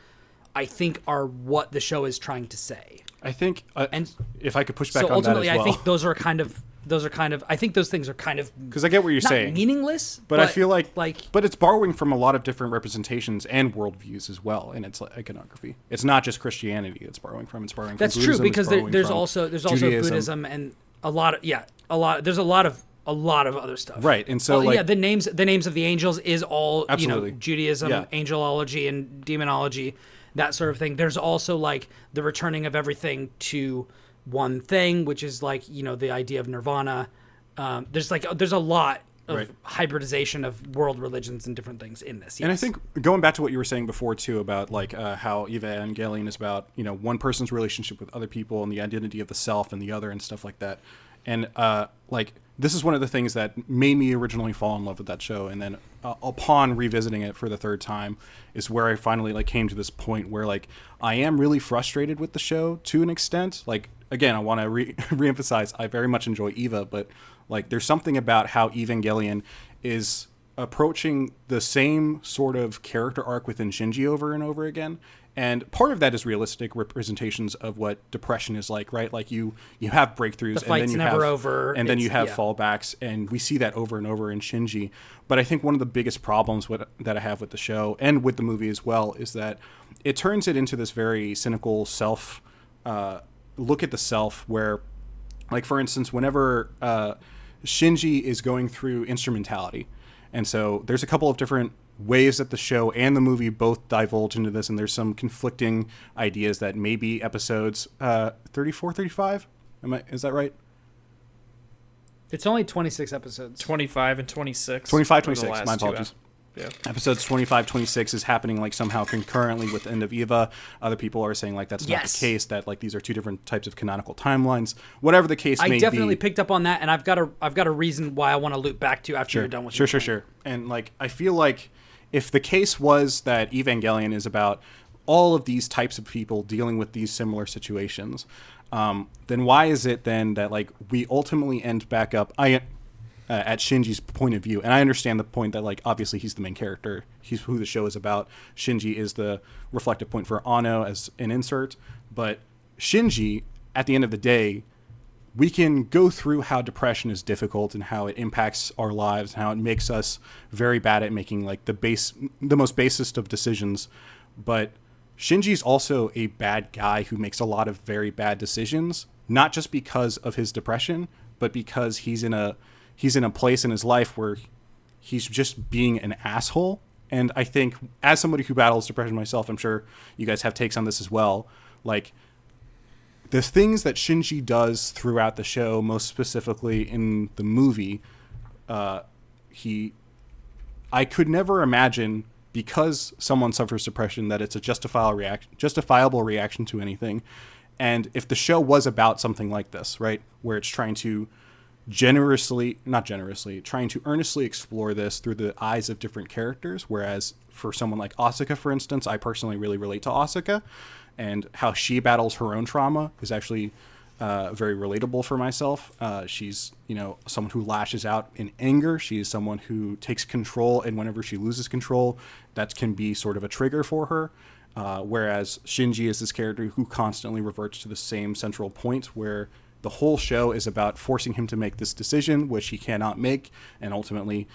I think are what the show is trying to say. I think, And if I could push back so on that as ultimately, well. I think those are kind of, I think those things are kind of, because I get what you're not saying, meaningless, but I feel like, like, but it's borrowing from a lot of different representations and worldviews as well in its iconography. It's not just Christianity it's borrowing from. It's borrowing that's from true Buddhism, because it's borrowing there's from also Judaism. Buddhism and there's a lot of other stuff. Right, and so like, yeah, the names of the angels is all Absolutely. Judaism, Yeah. angelology and demonology, that sort of thing. There's also like the returning of everything to one thing, which is like the idea of nirvana. There's a lot of Right. hybridization of world religions and different things in this. Yes. And I think going back to what you were saying before too about like how Evangelion is about one person's relationship with other people and the identity of the self and the other and stuff like that, and like this is one of the things that made me originally fall in love with that show, and then upon revisiting it for the third time is where I finally like came to this point where like I am really frustrated with the show to an extent. Like again, I want to reemphasize I very much enjoy Eva, but like there's something about how Evangelion is approaching the same sort of character arc within Shinji over and over again. And part of that is realistic representations of what depression is like, right? Like you have breakthroughs, The fight's and then you never have over. and then you have Yeah. fallbacks, and we see that over and over in Shinji. But I think one of the biggest problems that I have with the show and with the movie as well is that it turns it into this very cynical self look at the self, where, like for instance, whenever Shinji is going through instrumentality, and so there's a couple of different ways that the show and the movie both divulge into this, and there's some conflicting ideas that maybe episodes 34, 35? Is that right? It's only 26 episodes. 25 and 26. 25, were the 26. last My two apologies. Yeah. Episodes 25, 26 is happening like somehow concurrently with End of Eva. Other people are saying like that's not Yes. the case, that like these are two different types of canonical timelines. Whatever the case may be. I definitely picked up on that, and I've got a reason why I want to loop back to after you're done with your point. Sure. And like I feel like if the case was that Evangelion is about all of these types of people dealing with these similar situations, then why is it then that like we ultimately end back up? at Shinji's point of view. And I understand the point that, like, obviously he's the main character. He's who the show is about. Shinji is the reflective point for Anno as an insert. But Shinji, at the end of the day, we can go through how depression is difficult and how it impacts our lives and how it makes us very bad at making, like, the most basest of decisions. But Shinji's also a bad guy who makes a lot of very bad decisions, not just because of his depression, but because he's in a place in his life where he's just being an asshole. And I think, as somebody who battles depression myself, I'm sure you guys have takes on this as well. Like, the things that Shinji does throughout the show, most specifically in the movie, I could never imagine, because someone suffers depression, that it's a justifiable reaction to anything. And if the show was about something like this, right, where it's trying to trying to earnestly explore this through the eyes of different characters, whereas for someone like Asuka, for instance, I personally really relate to Asuka, and how she battles her own trauma is actually very relatable for myself. She's, someone who lashes out in anger. She's someone who takes control, and whenever she loses control, that can be sort of a trigger for her. Whereas Shinji is this character who constantly reverts to the same central point, where the whole show is about forcing him to make this decision, which he cannot make, and ultimately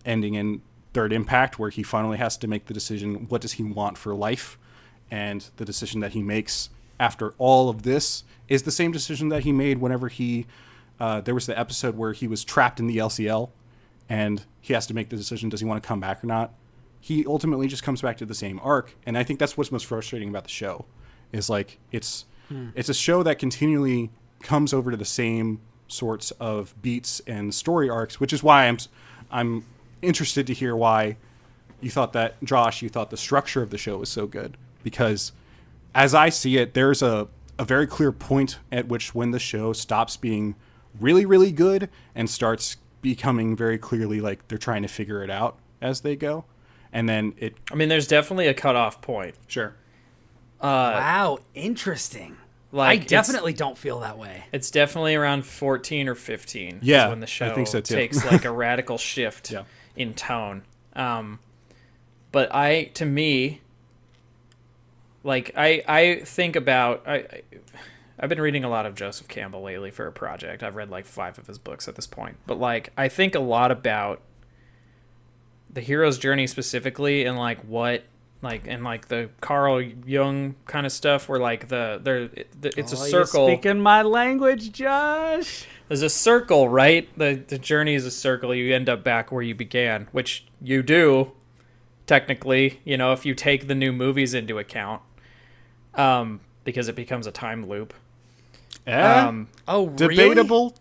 ending in Third Impact, where he finally has to make the decision, what does he want for life? And the decision that he makes after all of this is the same decision that he made whenever there was the episode where he was trapped in the LCL, and he has to make the decision, does he want to come back or not? He ultimately just comes back to the same arc. And I think that's what's most frustrating about the show, is like, it's a show that continually comes over to the same sorts of beats and story arcs, which is why I'm interested to hear why you thought the structure of the show was so good. Because as I see it, there's a very clear point at which when the show stops being really, really good and starts becoming very clearly like they're trying to figure it out as they go. And then there's definitely a cutoff point. Sure. Wow, interesting. Like, I definitely don't feel that way. It's definitely around 14 or 15. Yeah, is when the show I think so too. Takes like a radical shift in tone. But I think about I've been reading a lot of Joseph Campbell lately for a project. I've read like 5 of his books at this point. But like, I think a lot about the hero's journey specifically, and like what, like, and like the Carl Jung kind of stuff, where like it's a circle. You're speaking my language, Josh. There's a circle, right? The journey is a circle. You end up back where you began, which you do technically, if you take the new movies into account, because it becomes a time loop. Really?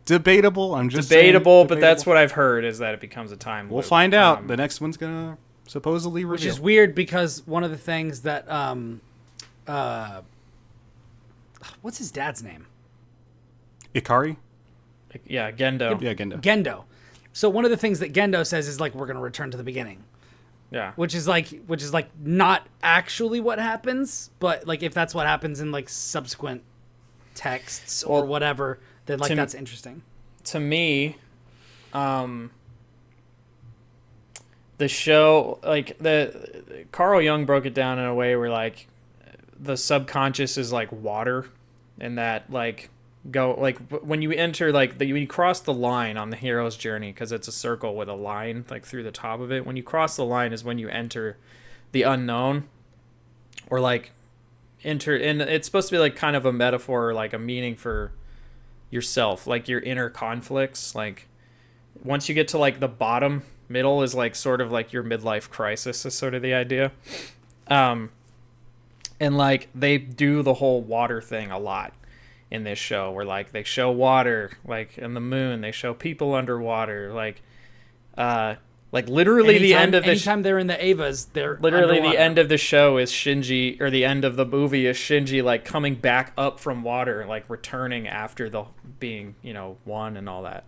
Debatable. I'm just debatable, but that's what I've heard, is that it becomes a time loop. We'll find out. The next one's gonna supposedly reveal. Which is weird, because one of the things that what's his dad's name? Ikari? Yeah, Gendo. Yeah, Gendo. Gendo. So one of the things that Gendo says is like, we're gonna return to the beginning. Yeah. Which is like not actually what happens, but like if that's what happens in like subsequent texts or whatever, then like that's interesting. To me, the show, like, the Carl Jung broke it down in a way where like the subconscious is like water, and that like when you enter when you cross the line on the hero's journey, because it's a circle with a line like through the top of it, when you cross the line is when you enter the unknown, or like enter, and it's supposed to be like kind of a metaphor, or like a meaning for yourself, like your inner conflicts. Like once you get to like the middle is like sort of like your midlife crisis is sort of the idea. And like they do the whole water thing a lot in this show, where like they show water, like in the moon, they show people underwater, like literally the end of anytime they're in the Avas, they're literally underwater. The end of the show is Shinji, or the end of the movie is Shinji like coming back up from water, like returning after the being one and all that.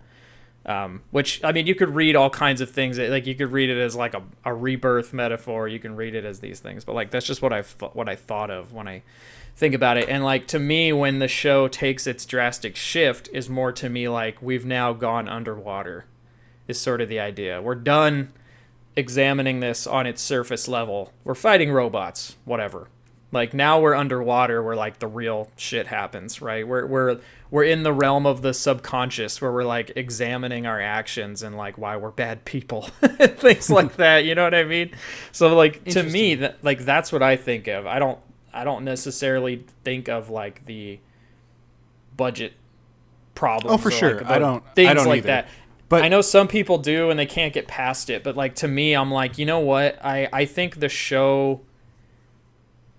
Which, I mean, you could read all kinds of things. Like you could read it as like a rebirth metaphor. You can read it as these things, but like that's just what I thought of when I think about it. And like to me, when the show takes its drastic shift, is more to me like we've now gone underwater, is sort of the idea. We're done examining this on its surface level. We're fighting robots, whatever. Like, now we're underwater where, like, the real shit happens, right? We're in the realm of the subconscious where we're, like, examining our actions and, like, why we're bad people. Things like that, you know what I mean? So, like, to me, that's what I think of. I don't necessarily think of, like, the budget problems. Oh, for sure. Like, I don't like either. that. But I know some people do and they can't get past it, but, like, to me, I'm like, you know what? I think the show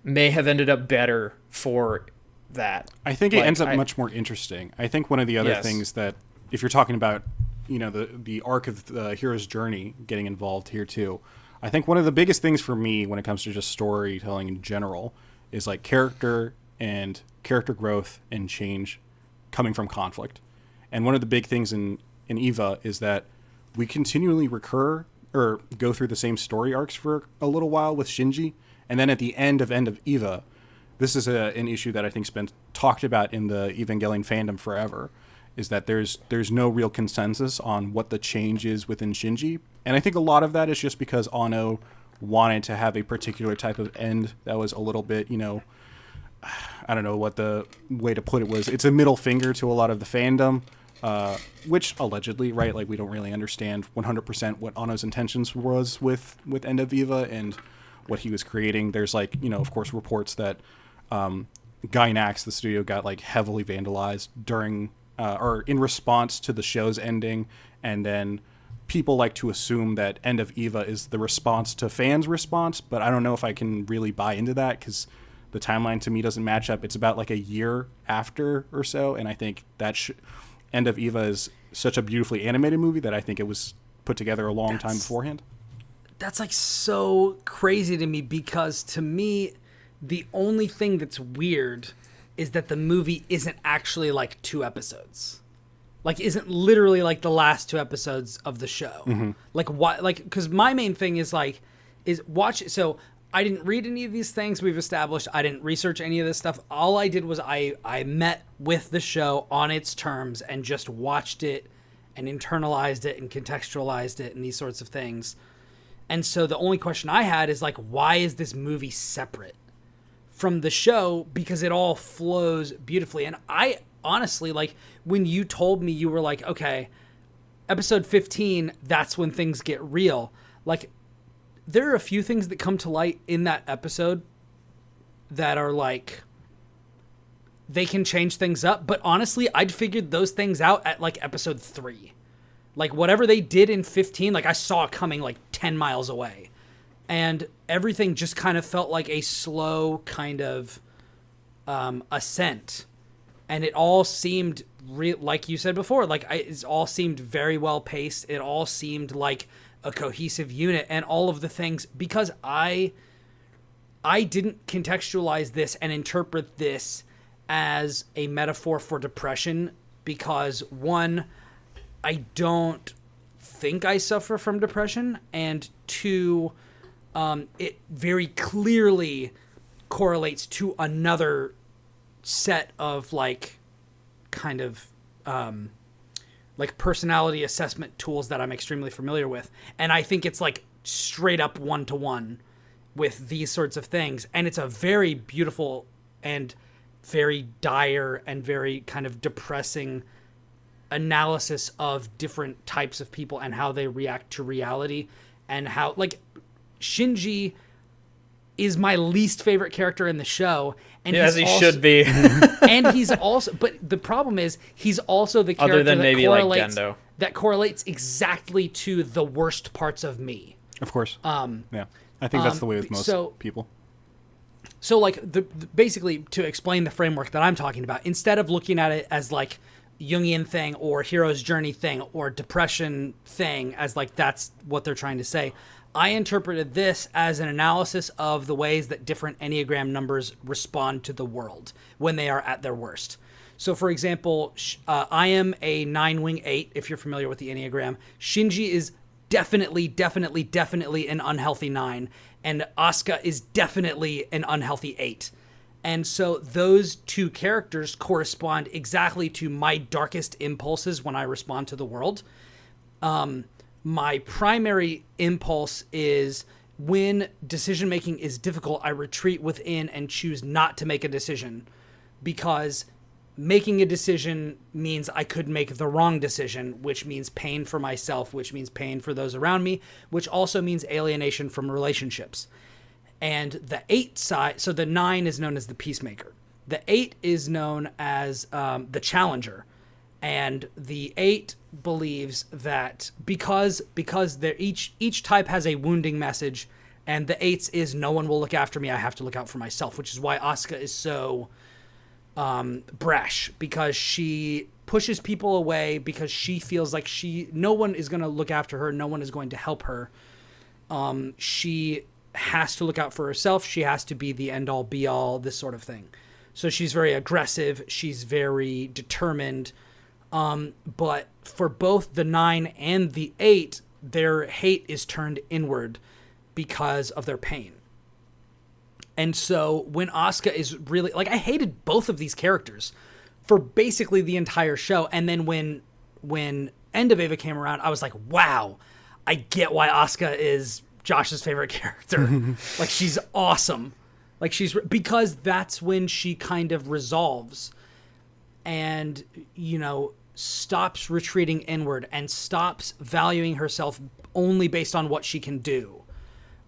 may have ended up better for that. I think it ends up much more interesting. I think one of the other things that, if you're talking about, you know, the arc of the hero's journey getting involved here too, I think one of the biggest things for me when it comes to just storytelling in general is like character and character growth and change coming from conflict. And one of the big things in Eva is that we continually recur or go through the same story arcs for a little while with Shinji. And then at the end of Eva, this is an issue that I think's been talked about in the Evangelion fandom forever, is that there's no real consensus on what the change is within Shinji. And I think a lot of that is just because Anno wanted to have a particular type of end that was a little bit, you know, I don't know what the way to put it was. It's a middle finger to a lot of the fandom, which allegedly, right, like we don't really understand 100% what Anno's intentions was with End of Eva and what he was creating. There's like, you know, of course, reports that Gainax, the studio, got like heavily vandalized during or in response to the show's ending, and then people like to assume that End of Eva is the response to fans' response, but I don't know if I can really buy into that because the timeline to me doesn't match up. It's about like a year after or so, and I think that End of Eva is such a beautifully animated movie that I think it was put together a long time beforehand. That's like so crazy to me because to me, the only thing that's weird is that the movie isn't actually like 2 episodes. Like, isn't literally like the last 2 episodes of the show. Mm-hmm. Like, why? Like, because my main thing is like, is watch. So I didn't read any of these things we've established. I didn't research any of this stuff. All I did was I met with the show on its terms and just watched it and internalized it and contextualized it and these sorts of things. And so the only question I had is like, why is this movie separate from the show? Because it all flows beautifully. And I honestly, like, when you told me, you were like, okay, episode 15, that's when things get real. Like, there are a few things that come to light in that episode that are like, they can change things up. But honestly, I'd figured those things out at like episode 3. Like, whatever they did in 15, like, I saw it coming like 10 miles away. And everything just kind of felt like a slow kind of ascent. And it all seemed, like you said before, like, it all seemed very well paced. It all seemed like a cohesive unit and all of the things. Because I didn't contextualize this and interpret this as a metaphor for depression. Because, one, I don't think I suffer from depression, and 2, it very clearly correlates to another set of like kind of like personality assessment tools that I'm extremely familiar with, and I think it's like straight up 1-to-1 with these sorts of things, and it's a very beautiful and very dire and very kind of depressing analysis of different types of people and how they react to reality, and how, like, Shinji is my least favorite character in the show, and as he should be. And he's also, but the problem is he's also the character other than maybe like Gendo, that correlates exactly to the worst parts of me. Of course. Yeah, I think that's the way with most people. So like basically, to explain the framework that I'm talking about, instead of looking at it as like Jungian thing or hero's journey thing or depression thing, as like that's what they're trying to say, I interpreted this as an analysis of the ways that different Enneagram numbers respond to the world when they are at their worst. So for example, I am a 9-wing 8, if you're familiar with the Enneagram. Shinji is definitely an unhealthy 9, and Asuka is definitely an unhealthy 8. And so those two characters correspond exactly to my darkest impulses when I respond to the world. my primary impulse is when decision making is difficult, I retreat within and choose not to make a decision, because making a decision means I could make the wrong decision, which means pain for myself, which means pain for those around me, which also means alienation from relationships. And the 8 side, so the 9 is known as the peacemaker. The 8 is known as the challenger. And the 8 believes that because they're each type has a wounding message, and the 8's is no one will look after me, I have to look out for myself, which is why Asuka is so brash, because she pushes people away because she feels like no one is going to look after her, no one is going to help her. She has to look out for herself, she has to be the end all be all, this sort of thing. So she's very aggressive, she's very determined. But for both the 9 and the 8, their hate is turned inward because of their pain. And so when Asuka is really, like, I hated both of these characters for basically the entire show. And then when End of Eva came around, I was like, wow, I get why Asuka is Josh's favorite character. Like, she's awesome. Like, because that's when she kind of resolves and, stops retreating inward and stops valuing herself only based on what she can do.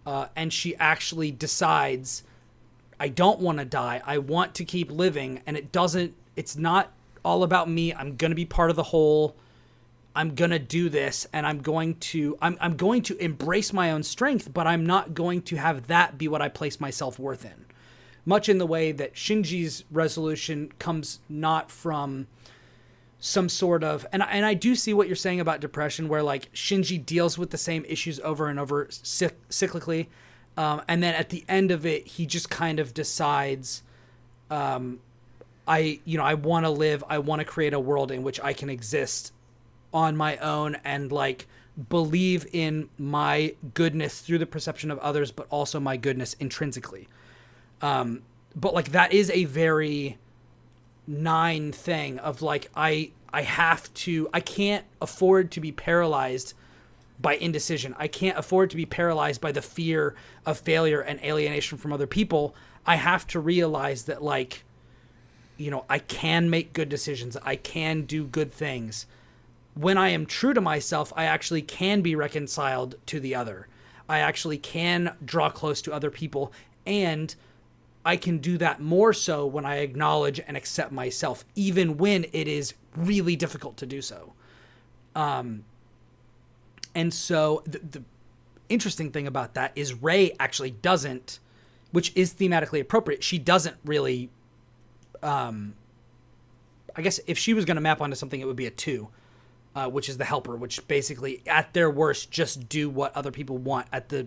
And she actually decides, I don't want to die. I want to keep living. And it's not all about me. I'm going to be part of the whole. I'm going to do this, and I'm going to embrace my own strength, but I'm not going to have that be what I place my self-worth in. Much in the way that Shinji's resolution comes not from some sort of, and I do see what you're saying about depression, where like Shinji deals with the same issues over and over cyclically. And then at the end of it, he just kind of decides, I want to live. I want to create a world in which I can exist on my own and like believe in my goodness through the perception of others, but also my goodness intrinsically. But like, that is a very 9 thing of like, I can't afford to be paralyzed by indecision. I can't afford to be paralyzed by the fear of failure and alienation from other people. I have to realize that, like, I can make good decisions. I can do good things. When I am true to myself, I actually can be reconciled to the other. I actually can draw close to other people, and I can do that more so when I acknowledge and accept myself, even when it is really difficult to do so. And so the interesting thing about that is Rey actually doesn't, which is thematically appropriate. She doesn't really, I guess if she was going to map onto something, it would be a 2, which is the helper, which basically at their worst just do what other people want at the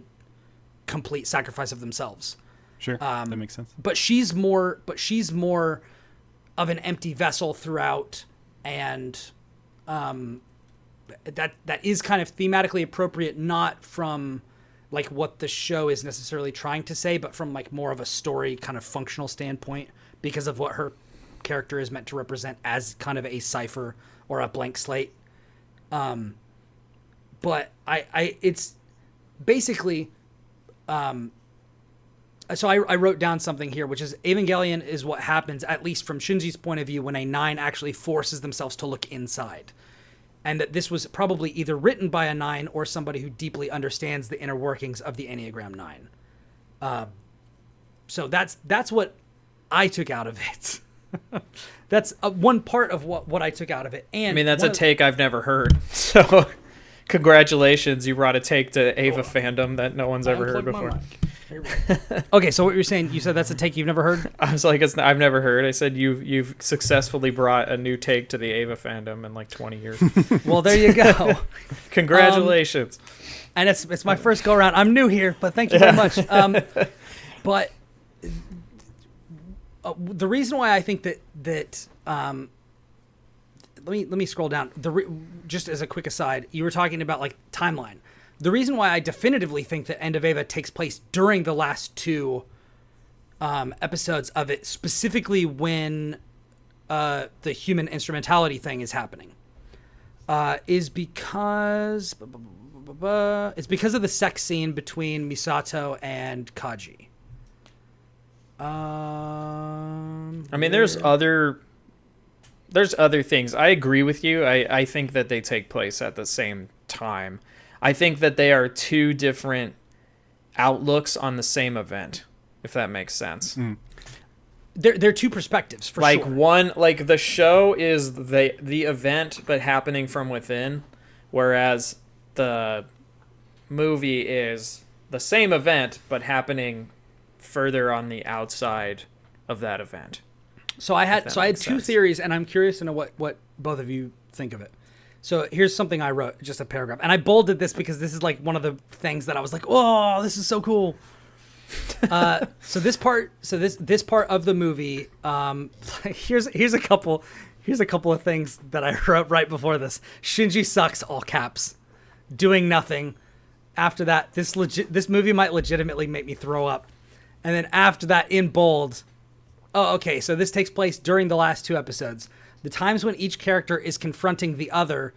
complete sacrifice of themselves. Sure, that makes sense. But she's more of an empty vessel throughout, and that is kind of thematically appropriate, not from like what the show is necessarily trying to say, but from like more of a story kind of functional standpoint, because of what her character is meant to represent as kind of a cipher or a blank slate. But it's basically, so I wrote down something here, which is Evangelion is what happens, at least from Shinji's point of view, when a 9 actually forces themselves to look inside. And that this was probably either written by a 9 or somebody who deeply understands the inner workings of the Enneagram 9. So that's what I took out of it. That's one part of what I took out of it. And I mean, that's a take I've never heard. So congratulations, you brought a take to Eva fandom that no one's ever heard before. Okay, so what you're saying, you said that's a take you've never heard? I was like, I've never heard. I said you've successfully brought a new take to the Eva fandom in like 20 years. Well, there you go. Congratulations. And it's my first go around. I'm new here, but thank you very much. But the reason why I think that let me scroll down. Just as a quick aside, you were talking about like timeline. The reason why I definitively think that End of Eva takes place during the last 2 episodes of it, specifically when the human instrumentality thing is happening, is because It's because of the sex scene between Misato and Kaji. I mean, there's other things. I agree with you. I think that they take place at the same time. I think that they are two different outlooks on the same event, if that makes sense. They're two perspectives for like sure. One, like the show is the event but happening from within, whereas the movie is the same event but happening further on the outside of that event. So I had two theories, and I'm curious to know what both of you think of it. So here's something I wrote, just a paragraph, and I bolded this because this is like one of the things that I was like, oh, this is so cool. So this part of the movie, here's a couple of things that I wrote right before this. Shinji sucks, all caps, doing nothing. After that, this movie might legitimately make me throw up. And then after that, in bold, oh, okay, so this takes place during the last two episodes. The times when each character is confronting the other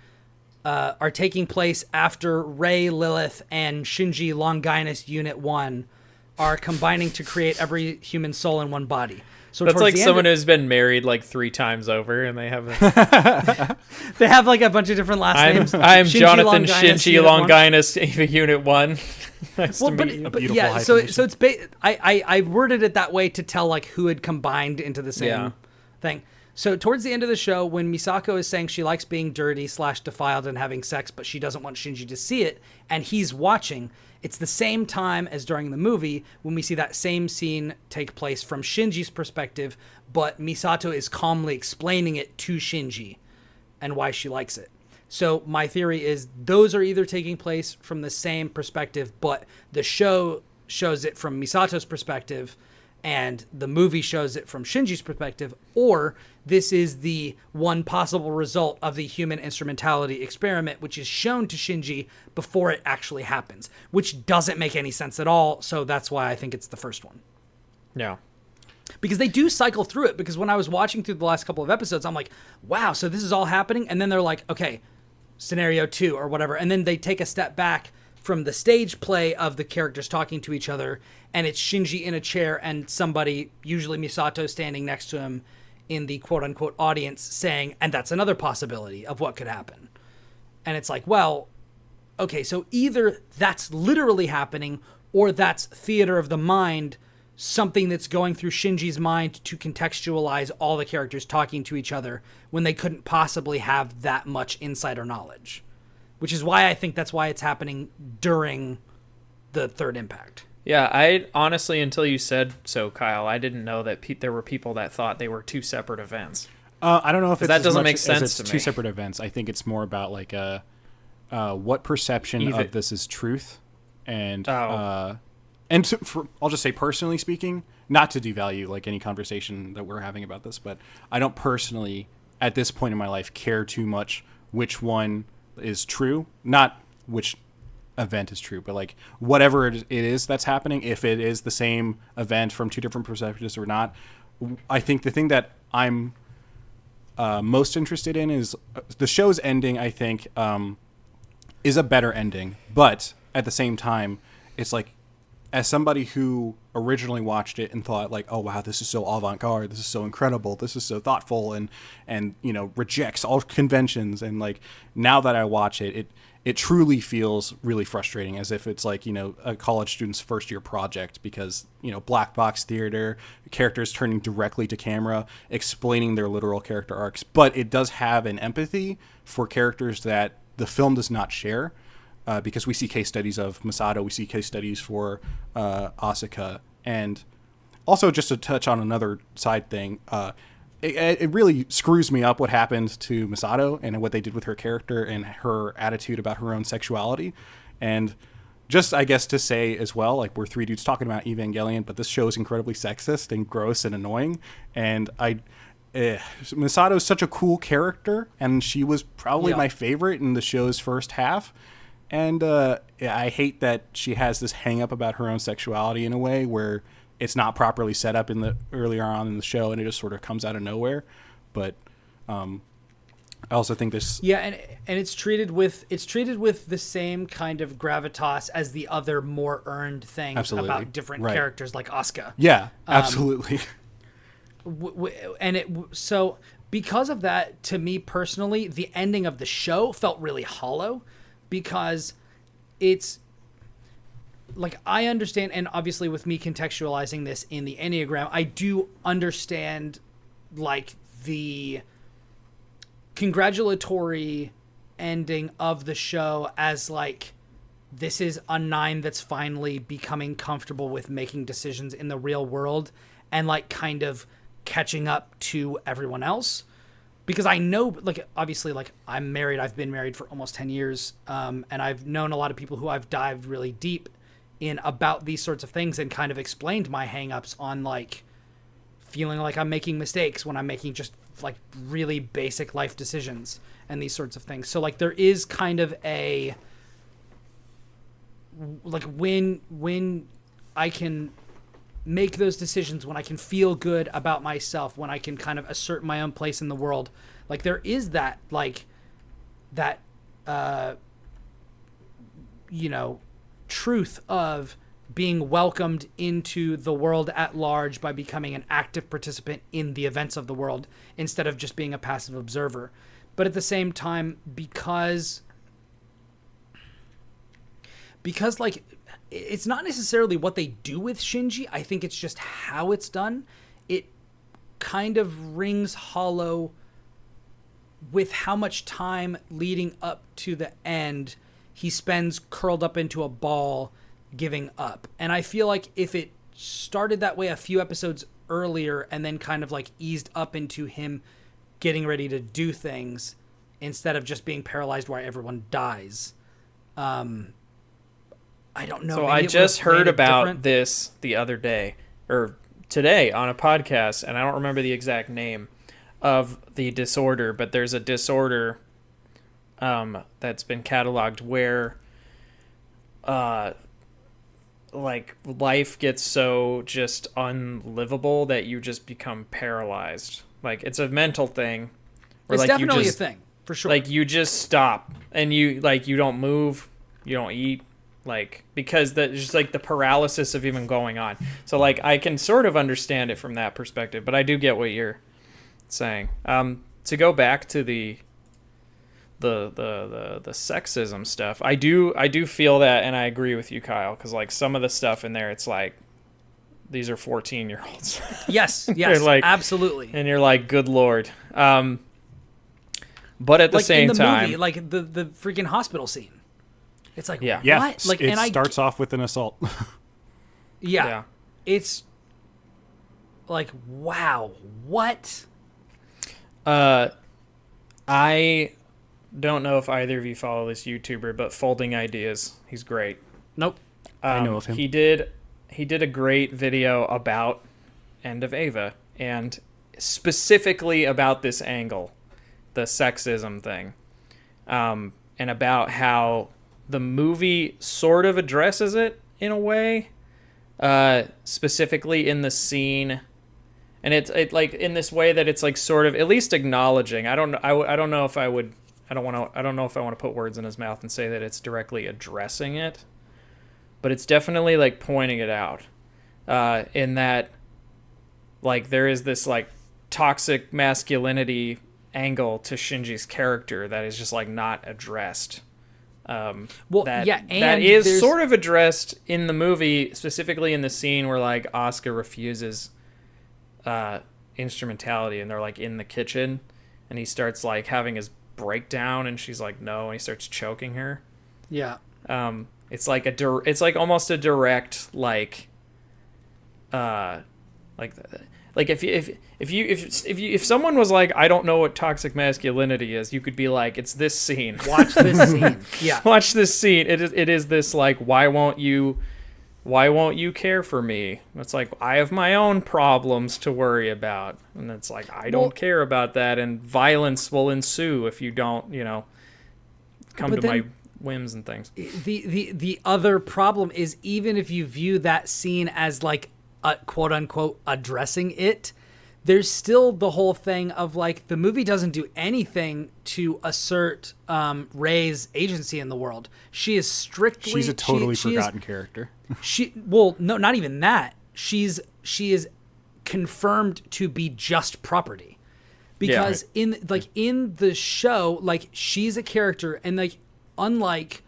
are taking place after Rei, Lilith, and Shinji Longinus Unit 1 are combining to create every human soul in one body. So that's like someone who's been married like 3 times over, and they have they have like a bunch of different last names. I'm Jonathan Shinji Longinus Unit 1. Nice to meet you. But yeah, so it's I worded it that way to tell like who had combined into the same thing. So towards the end of the show, when Misako is saying she likes being dirty / defiled and having sex, but she doesn't want Shinji to see it, and he's watching, it's the same time as during the movie when we see that same scene take place from Shinji's perspective, but Misato is calmly explaining it to Shinji and why she likes it. So my theory is those are either taking place from the same perspective, but the show shows it from Misato's perspective and the movie shows it from Shinji's perspective, or this is the one possible result of the human instrumentality experiment, which is shown to Shinji before it actually happens, which doesn't make any sense at all. So that's why I think it's the first one. Yeah. Because they do cycle through it, because when I was watching through the last couple of episodes, I'm like, wow, so this is all happening. And then they're like, okay, scenario 2 or whatever. And then they take a step back from the stage play of the characters talking to each other, and it's Shinji in a chair and somebody, usually Misato, standing next to him in the quote-unquote audience saying, and that's another possibility of what could happen. And it's like, well, okay, so either that's literally happening or that's theater of the mind, something that's going through Shinji's mind to contextualize all the characters talking to each other when they couldn't possibly have that much insider knowledge. Which is why I think that's why it's happening during the third impact. Yeah, I honestly, until you said so, Kyle, I didn't know that there were people that thought they were two separate events. I don't know if it's that doesn't as much make sense as to it's me. two separate events. I think it's more about like what perception of this is truth, and I'll just say personally speaking, not to devalue like any conversation that we're having about this, but I don't personally at this point in my life care too much which one is true, not which event is true, but like whatever it is that's happening, if it is the same event from two different perspectives or not. I think the thing that I'm most interested in is the show's ending. I think is a better ending, but at the same time, it's like, as somebody who originally watched it and thought like, oh wow, this is so avant-garde, this is so incredible, this is so thoughtful, and you know, rejects all conventions, and like now that I watch it, it truly feels really frustrating, as if it's like, you know, a college student's first year project, because, you know, black box theater, characters turning directly to camera, explaining their literal character arcs, but it does have an empathy for characters that the film does not share. Because we see case studies of Masato, we see case studies for Asuka, and also just to touch on another side thing, it really screws me up what happened to Masato and what they did with her character and her attitude about her own sexuality. And just, I guess, to say as well, like, we're three dudes talking about Evangelion, but this show is incredibly sexist and gross and annoying, and Masato is such a cool character, and she was probably my favorite in the show's first half. And I hate that she has this hang up about her own sexuality in a way where it's not properly set up earlier on in the show, and it just sort of comes out of nowhere. But I also think this. Yeah, and it's treated with the same kind of gravitas as the other more earned things Absolutely. about different Right. characters like Asuka. Yeah, absolutely. So because of that, to me personally, the ending of the show felt really hollow, because it's like, I understand, and obviously with me contextualizing this in the Enneagram, I do understand like the congratulatory ending of the show as like, this is a 9 that's finally becoming comfortable with making decisions in the real world and like kind of catching up to everyone else. Because I know, like, obviously, like, I'm married. I've been married for almost 10 years. And I've known a lot of people who I've dived really deep in about these sorts of things and kind of explained my hangups on, like, feeling like I'm making mistakes when I'm making just, like, really basic life decisions and these sorts of things. So, like, there is kind of a, like, when I can make those decisions, when I can feel good about myself, when I can kind of assert my own place in the world, like, there is that, like, that, you know, truth of being welcomed into the world at large by becoming an active participant in the events of the world instead of just being a passive observer. But at the same time, because like, it's not necessarily what they do with Shinji. I think it's just how it's done. It kind of rings hollow with how much time leading up to the end he spends curled up into a ball giving up. And I feel like if it started that way a few episodes earlier and then kind of like eased up into him getting ready to do things instead of just being paralyzed while everyone dies, I don't know. So I just heard about this the other day, or today, on a podcast, and I don't remember the exact name of the disorder, but there's a disorder that's been cataloged where like, life gets so just unlivable that you just become paralyzed. Like, it's a mental thing. It's like, definitely you just, a thing, for sure. Like, you just stop, and you don't move, you don't eat. Like, because just like the paralysis of even going on. So like, I can sort of understand it from that perspective, but I do get what you're saying. To go back to the sexism stuff, I do feel that, and I agree with you, Kyle, because like some of the stuff in there, it's like, these are 14-year-olds. Yes, like, absolutely. And you're like, good Lord. But at the same time, movie, like the freaking hospital scene. It's like, yeah. what? Like, it starts off with an assault. Yeah. It's like, wow, what? I don't know if either of you follow this YouTuber, but Folding Ideas. He's great. Nope. I know of him. He did a great video about End of Eva, and specifically about this angle, the sexism thing, and about how the movie sort of addresses it in a way, specifically in the scene, and it's like in this way that it's like sort of at least acknowledging. I don't know if I want to put words in his mouth and say that it's directly addressing it, but it's definitely like pointing it out, in that like there is this like toxic masculinity angle to Shinji's character that is just like not addressed. That is sort of addressed in the movie, specifically in the scene where like Asuka refuses instrumentality, and they're like in the kitchen, and he starts like having his breakdown, and she's like no, and he starts choking her. Yeah. It's like it's like almost a direct like if someone was like, I don't know what toxic masculinity is, you could be like, it's this scene. Watch this scene. Yeah. Watch this scene. It is this like, why won't you care for me? It's like, I have my own problems to worry about, and it's like, I don't care about that, and violence will ensue if you don't, come to my whims and things. The other problem is, even if you view that scene as like quote unquote addressing it, there's still the whole thing of like the movie doesn't do anything to assert Rey's agency in the world. She is strictly she's a totally forgotten character. No, not even that. She is confirmed to be just property. Because in the show, like she's a character, and like unlike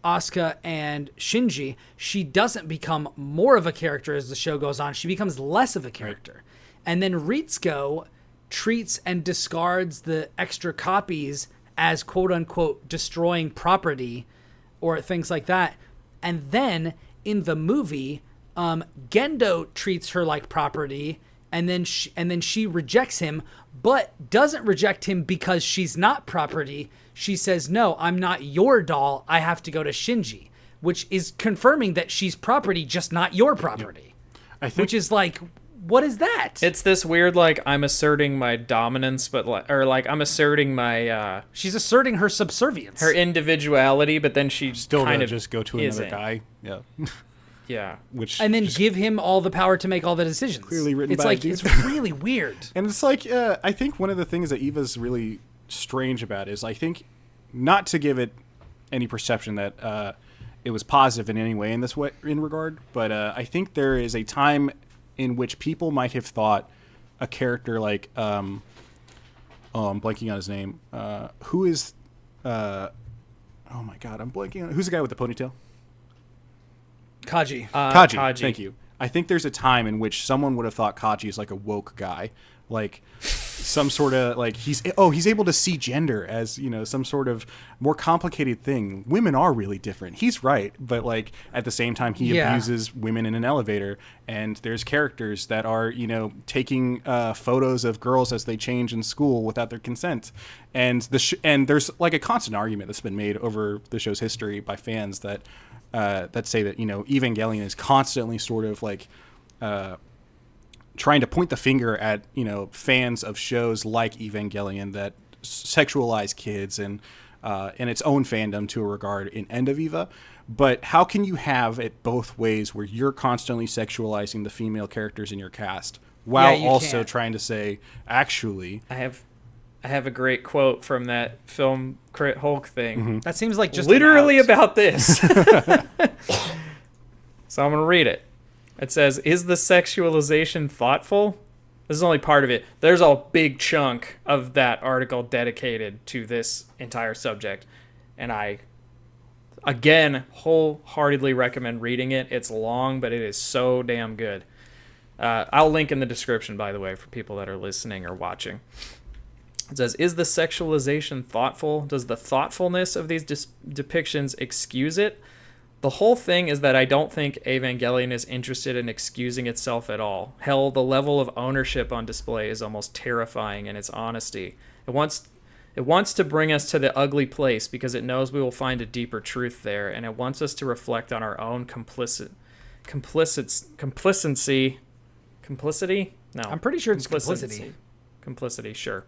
Asuka and Shinji, she doesn't become more of a character as the show goes on. She becomes less of a character. Right. And then Ritsuko treats and discards the extra copies as quote unquote destroying property or things like that. And then in the movie, Gendo treats her like property, and then she rejects him, but doesn't reject him because she's not property. She says, "No, I'm not your doll. I have to go to Shinji," which is confirming that she's property, just not your property. I think, which is like, what is that? It's this weird, like, I'm asserting my dominance, but I'm asserting my she's asserting her subservience, her individuality, but then she still kind of just go to another guy. Yeah. Yeah. And then give him all the power to make all the decisions. Clearly written by a dude. It's really weird. And it's like, I think one of the things that Eva's really strange about is, I think, not to give it any perception that it was positive in any way in regard, but I think there is a time in which people might have thought a character like, I'm blanking on his name. Who is, oh my God, I'm blanking on, who's the guy with the ponytail? Kaji. Kaji. Thank you. I think there's a time in which someone would have thought Kaji is like a woke guy, like some sort of like he's able to see gender as, you know, some sort of more complicated thing. Women are really different. He's right, but like at the same time he abuses women in an elevator, and there's characters that are, you know, taking photos of girls as they change in school without their consent, and there's like a constant argument that's been made over the show's history by fans that say that, you know, Evangelion is constantly sort of like trying to point the finger at, you know, fans of shows like Evangelion that sexualize kids and in its own fandom to a regard in End of Eva. But how can you have it both ways, where you're constantly sexualizing the female characters in your cast while also trying to say, actually, I have a great quote from that film Crit Hulk thing. Mm-hmm. That seems like just literally about this. So I'm going to read it. It says, "Is the sexualization thoughtful?" This is only part of it. There's a big chunk of that article dedicated to this entire subject. And I, again, wholeheartedly recommend reading it. It's long, but it is so damn good. I'll link in the description, by the way, for people that are listening or watching. It says, "Is the sexualization thoughtful? Does the thoughtfulness of these depictions excuse it? The whole thing is that I don't think Evangelion is interested in excusing itself at all. Hell, the level of ownership on display is almost terrifying in its honesty. It wants to bring us to the ugly place because it knows we will find a deeper truth there, and it wants us to reflect on our own complicity? No. I'm pretty sure it's complicity. Complicity, sure.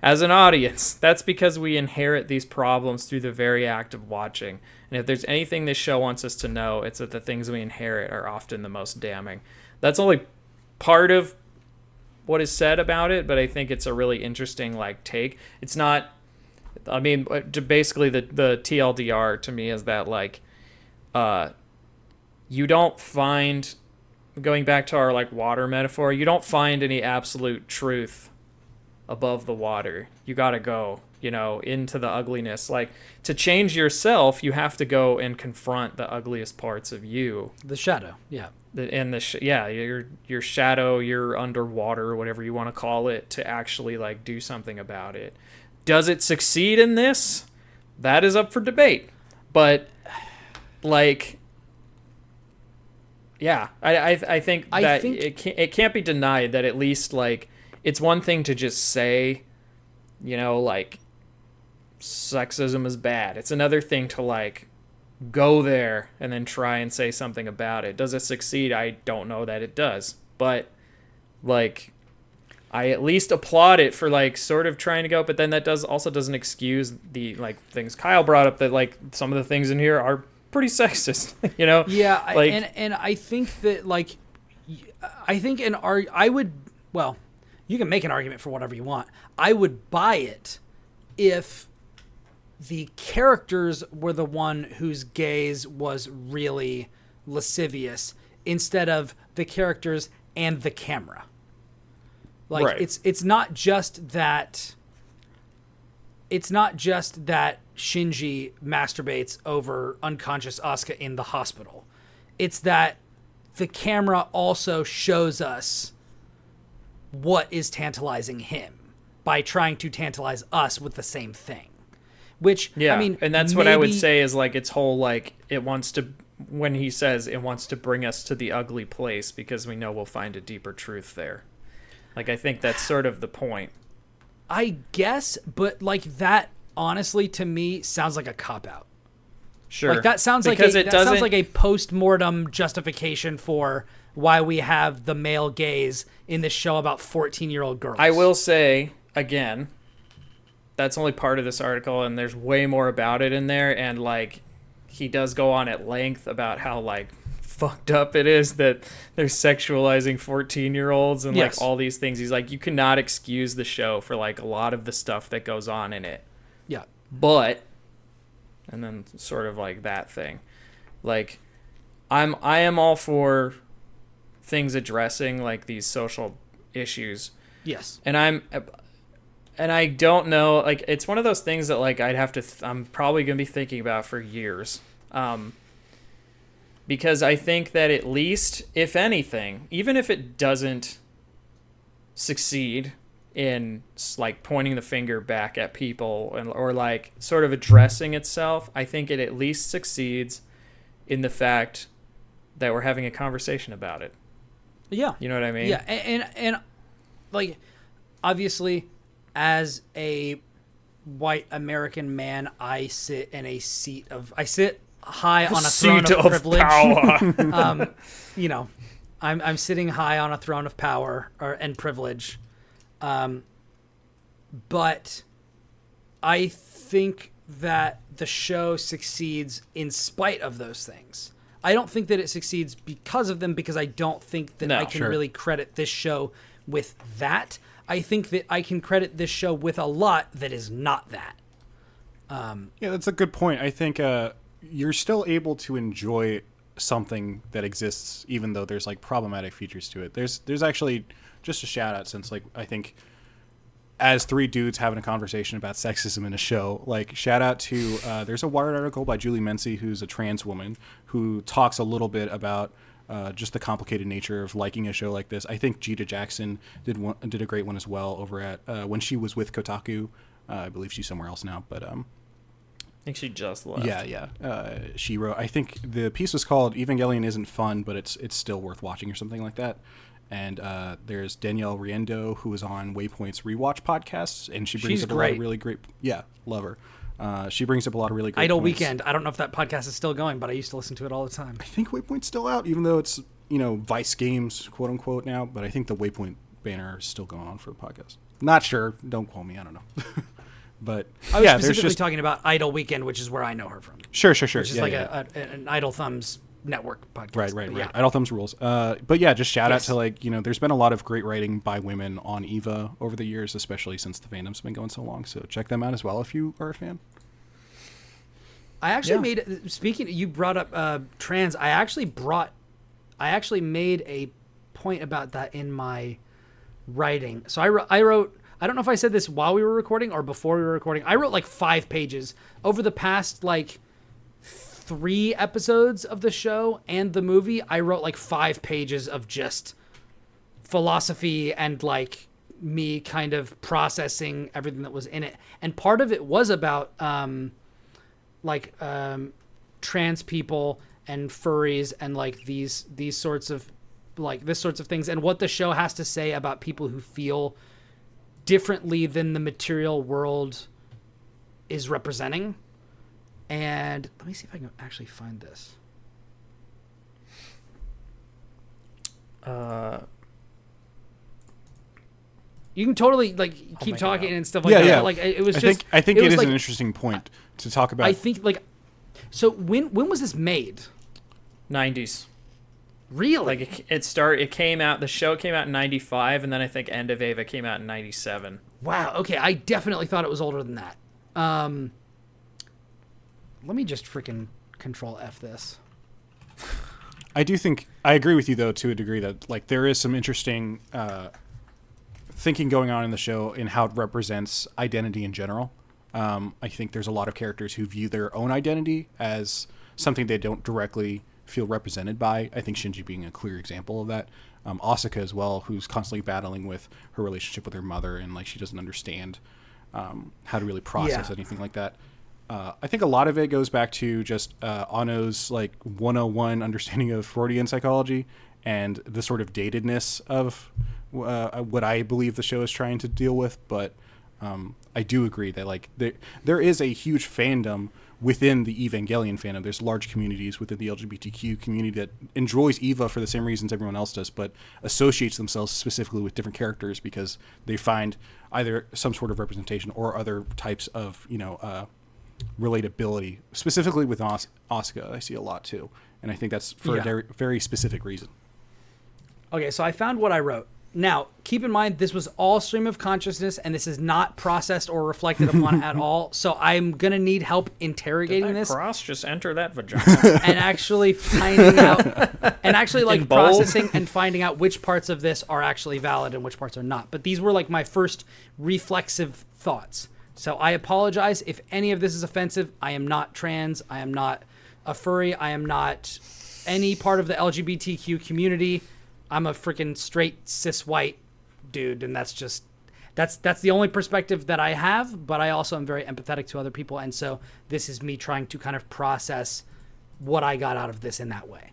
As an audience, that's because we inherit these problems through the very act of watching. And if there's anything this show wants us to know, it's that the things we inherit are often the most damning." That's only part of what is said about it, but I think it's a really interesting like take. It's not, I mean, basically the TLDR to me is that like you don't find, going back to our like water metaphor, you don't find any absolute truth above the water. You got to go, you know, into the ugliness. Like, to change yourself, you have to go and confront the ugliest parts of you. The shadow, yeah. Your shadow, your underwater, whatever you want to call it, to actually like do something about it. Does it succeed in this? That is up for debate. But like, yeah, I think it can't be denied that at least like, it's one thing to just say, you know, like, sexism is bad. It's another thing to, like, go there and then try and say something about it. Does it succeed? I don't know that it does. But, like, I at least applaud it for, like, sort of trying to go. But then that doesn't excuse the, like, things Kyle brought up, that, like, some of the things in here are pretty sexist, you know? Yeah, like, and I think that, like, you can make an argument for whatever you want. I would buy it if the characters were the one whose gaze was really lascivious instead of the characters and the camera. Like right. it's not just that Shinji masturbates over unconscious Asuka in the hospital. It's that the camera also shows us what is tantalizing him by trying to tantalize us with the same thing. Which, yeah, I mean, and that's what I would say is like its whole like it wants to, when he says it wants to bring us to the ugly place because we know we'll find a deeper truth there. Like I think that's sort of the point. I guess, but like that honestly to me sounds like a cop out. Sure. Like that sounds because sounds like a post-mortem justification for why we have the male gaze in this show about 14-year-old girls. I will say again, that's only part of this article, and there's way more about it in there, and like he does go on at length about how like fucked up it is that they're sexualizing 14-year-olds and yes. like all these things. He's like, you cannot excuse the show for like a lot of the stuff that goes on in it. Yeah. But, and then sort of like that thing, like I am all for things addressing like these social issues. Yes. And I don't know, like it's one of those things that like I'd have to I'm probably going to be thinking about for years. Because I think that at least, if anything, even if it doesn't succeed in like pointing the finger back at people or like sort of addressing itself, I think it at least succeeds in the fact that we're having a conversation about it. Yeah. You know what I mean? Yeah, and like obviously as a white American man, I sit high on a throne of privilege. Power. You know, I'm sitting high on a throne of power and privilege. But I think that the show succeeds in spite of those things. I don't think that it succeeds because of them, because I don't think that I can really credit this show with that. I think that I can credit this show with a lot that is not that. Yeah, that's a good point. I think you're still able to enjoy something that exists even though there's like problematic features to it. There's actually just a shout out, since like I think as three dudes having a conversation about sexism in a show, like shout out to there's a Wired article by Julie Mency, who's a trans woman, who talks a little bit about just the complicated nature of liking a show like this. I think Gita Jackson did a great one as well over at when she was with Kotaku. I believe she's somewhere else now, but I think she just left. Yeah. She wrote, I think the piece was called "Evangelion Isn't Fun, but it's still worth watching" or something like that. And there's Danielle Riendo, who is on Waypoint's Rewatch podcasts, and she brings up a lot of really great. Yeah, love her. She brings up a lot of really great Idle points. Weekend. I don't know if that podcast is still going, but I used to listen to it all the time. I think Waypoint's still out, even though it's Vice Games, quote unquote, now. But I think the Waypoint banner is still going on for the podcast. Not sure. Don't quote me. I don't know. But I was specifically talking about Idle Weekend, which is where I know her from. Sure. Which is an Idle Thumbs network podcast. Right. Idle Thumbs rules. But yeah, just shout out to there's been a lot of great writing by women on EVA over the years, especially since the fandom's been going so long. So check them out as well if you are a fan. I actually you brought up trans. I actually made a point about that in my writing. So I wrote, I don't know if I said this while we were recording or before we were recording. I wrote like 5 pages over the past like 3 episodes of the show and the movie. I wrote like 5 pages of just philosophy and like me kind of processing everything that was in it. And part of it was about trans people and furries and like these sorts of things, and what the show has to say about people who feel differently than the material world is representing. And let me see if I can actually find this. You can totally keep talking and stuff like that. Yeah. Like it was I think it is an interesting point to talk about. I think so when was this made? 90s. Really? Like it came out. The show came out in '95, and then I think End of Eva came out in '97. Wow. Okay, I definitely thought it was older than that. Let me just freaking Control F this. I do think I agree with you though to a degree that like there is some interesting thinking going on in the show in how it represents identity in general. I think there's a lot of characters who view their own identity as something they don't directly feel represented by. I think Shinji being a clear example of that. Asuka as well, who's constantly battling with her relationship with her mother, and like she doesn't understand how to really process anything like that. I think a lot of it goes back to just Ano's like 101 understanding of Freudian psychology and the sort of datedness of what I believe the show is trying to deal with. But I do agree that like there is a huge fandom within the Evangelion fandom. There's large communities within the LGBTQ community that enjoys Eva for the same reasons everyone else does, but associates themselves specifically with different characters because they find either some sort of representation or other types of, relatability. Specifically with Asuka, I see a lot too. And I think that's for a very, very specific reason. Okay, so I found what I wrote. Now, keep in mind, this was all stream of consciousness, and this is not processed or reflected upon at all. So I'm going to need help interrogating this. Cross, just enter that vagina. And actually finding out, and actually like processing and finding out which parts of this are actually valid and which parts are not. But these were like my first reflexive thoughts. So I apologize if any of this is offensive. I am not trans. I am not a furry. I am not any part of the LGBTQ community. I'm a freaking straight cis white dude, and that's the only perspective that I have, but I also am very empathetic to other people, and so this is me trying to kind of process what I got out of this in that way.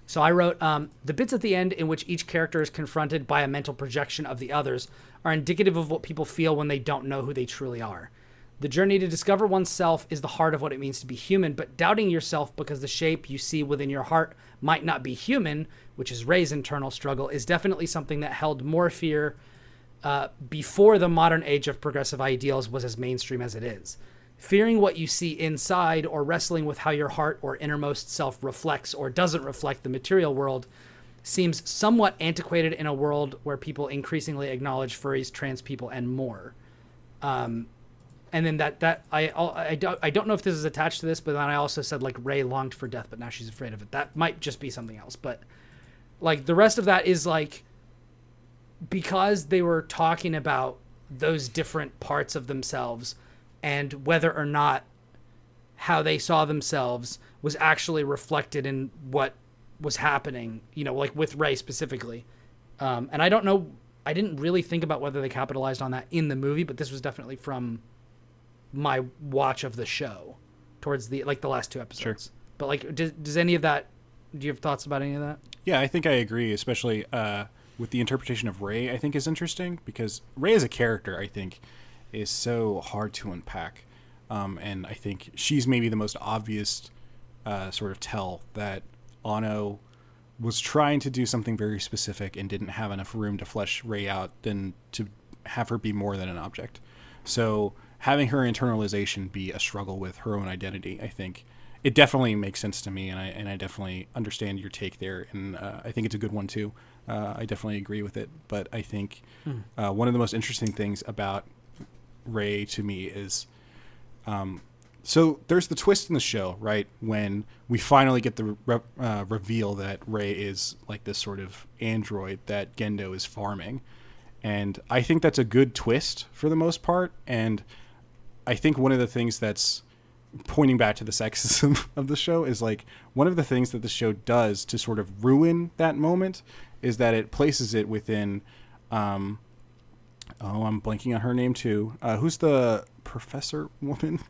So I wrote, the bits at the end in which each character is confronted by a mental projection of the others are indicative of what people feel when they don't know who they truly are. The journey to discover oneself is the heart of what it means to be human, but doubting yourself because the shape you see within your heart might not be human, which is Rei's internal struggle, is definitely something that held more fear before the modern age of progressive ideals was as mainstream as it is. Fearing what you see inside or wrestling with how your heart or innermost self reflects or doesn't reflect the material world seems somewhat antiquated in a world where people increasingly acknowledge furries, trans people, and more. And then I don't know if this is attached to this, but then I also said like Rei longed for death, but now she's afraid of it. That might just be something else. But like the rest of that is like, because they were talking about those different parts of themselves and whether or not how they saw themselves was actually reflected in what was happening, like with Rei specifically. And I don't know, I didn't really think about whether they capitalized on that in the movie, but this was definitely from my watch of the show towards the last two episodes. Sure. But like, does any of that, do you have thoughts about any of that? Yeah, I think I agree, especially with the interpretation of Rei, I think is interesting because Rei as a character, I think, is so hard to unpack. And I think she's maybe the most obvious sort of tell that Ano was trying to do something very specific and didn't have enough room to flesh Rei out than to have her be more than an object. So having her internalization be a struggle with her own identity, I think it definitely makes sense to me, and I definitely understand your take there, and I think it's a good one too. I definitely agree with it, but I think one of the most interesting things about Rei to me is, so there's the twist in the show, right? When we finally get the reveal that Rei is like this sort of android that Gendo is farming, and I think that's a good twist for the most part, and I think one of the things that's pointing back to the sexism of the show is like one of the things that the show does to sort of ruin that moment is that it places it within I'm blanking on her name too. Who's the professor woman?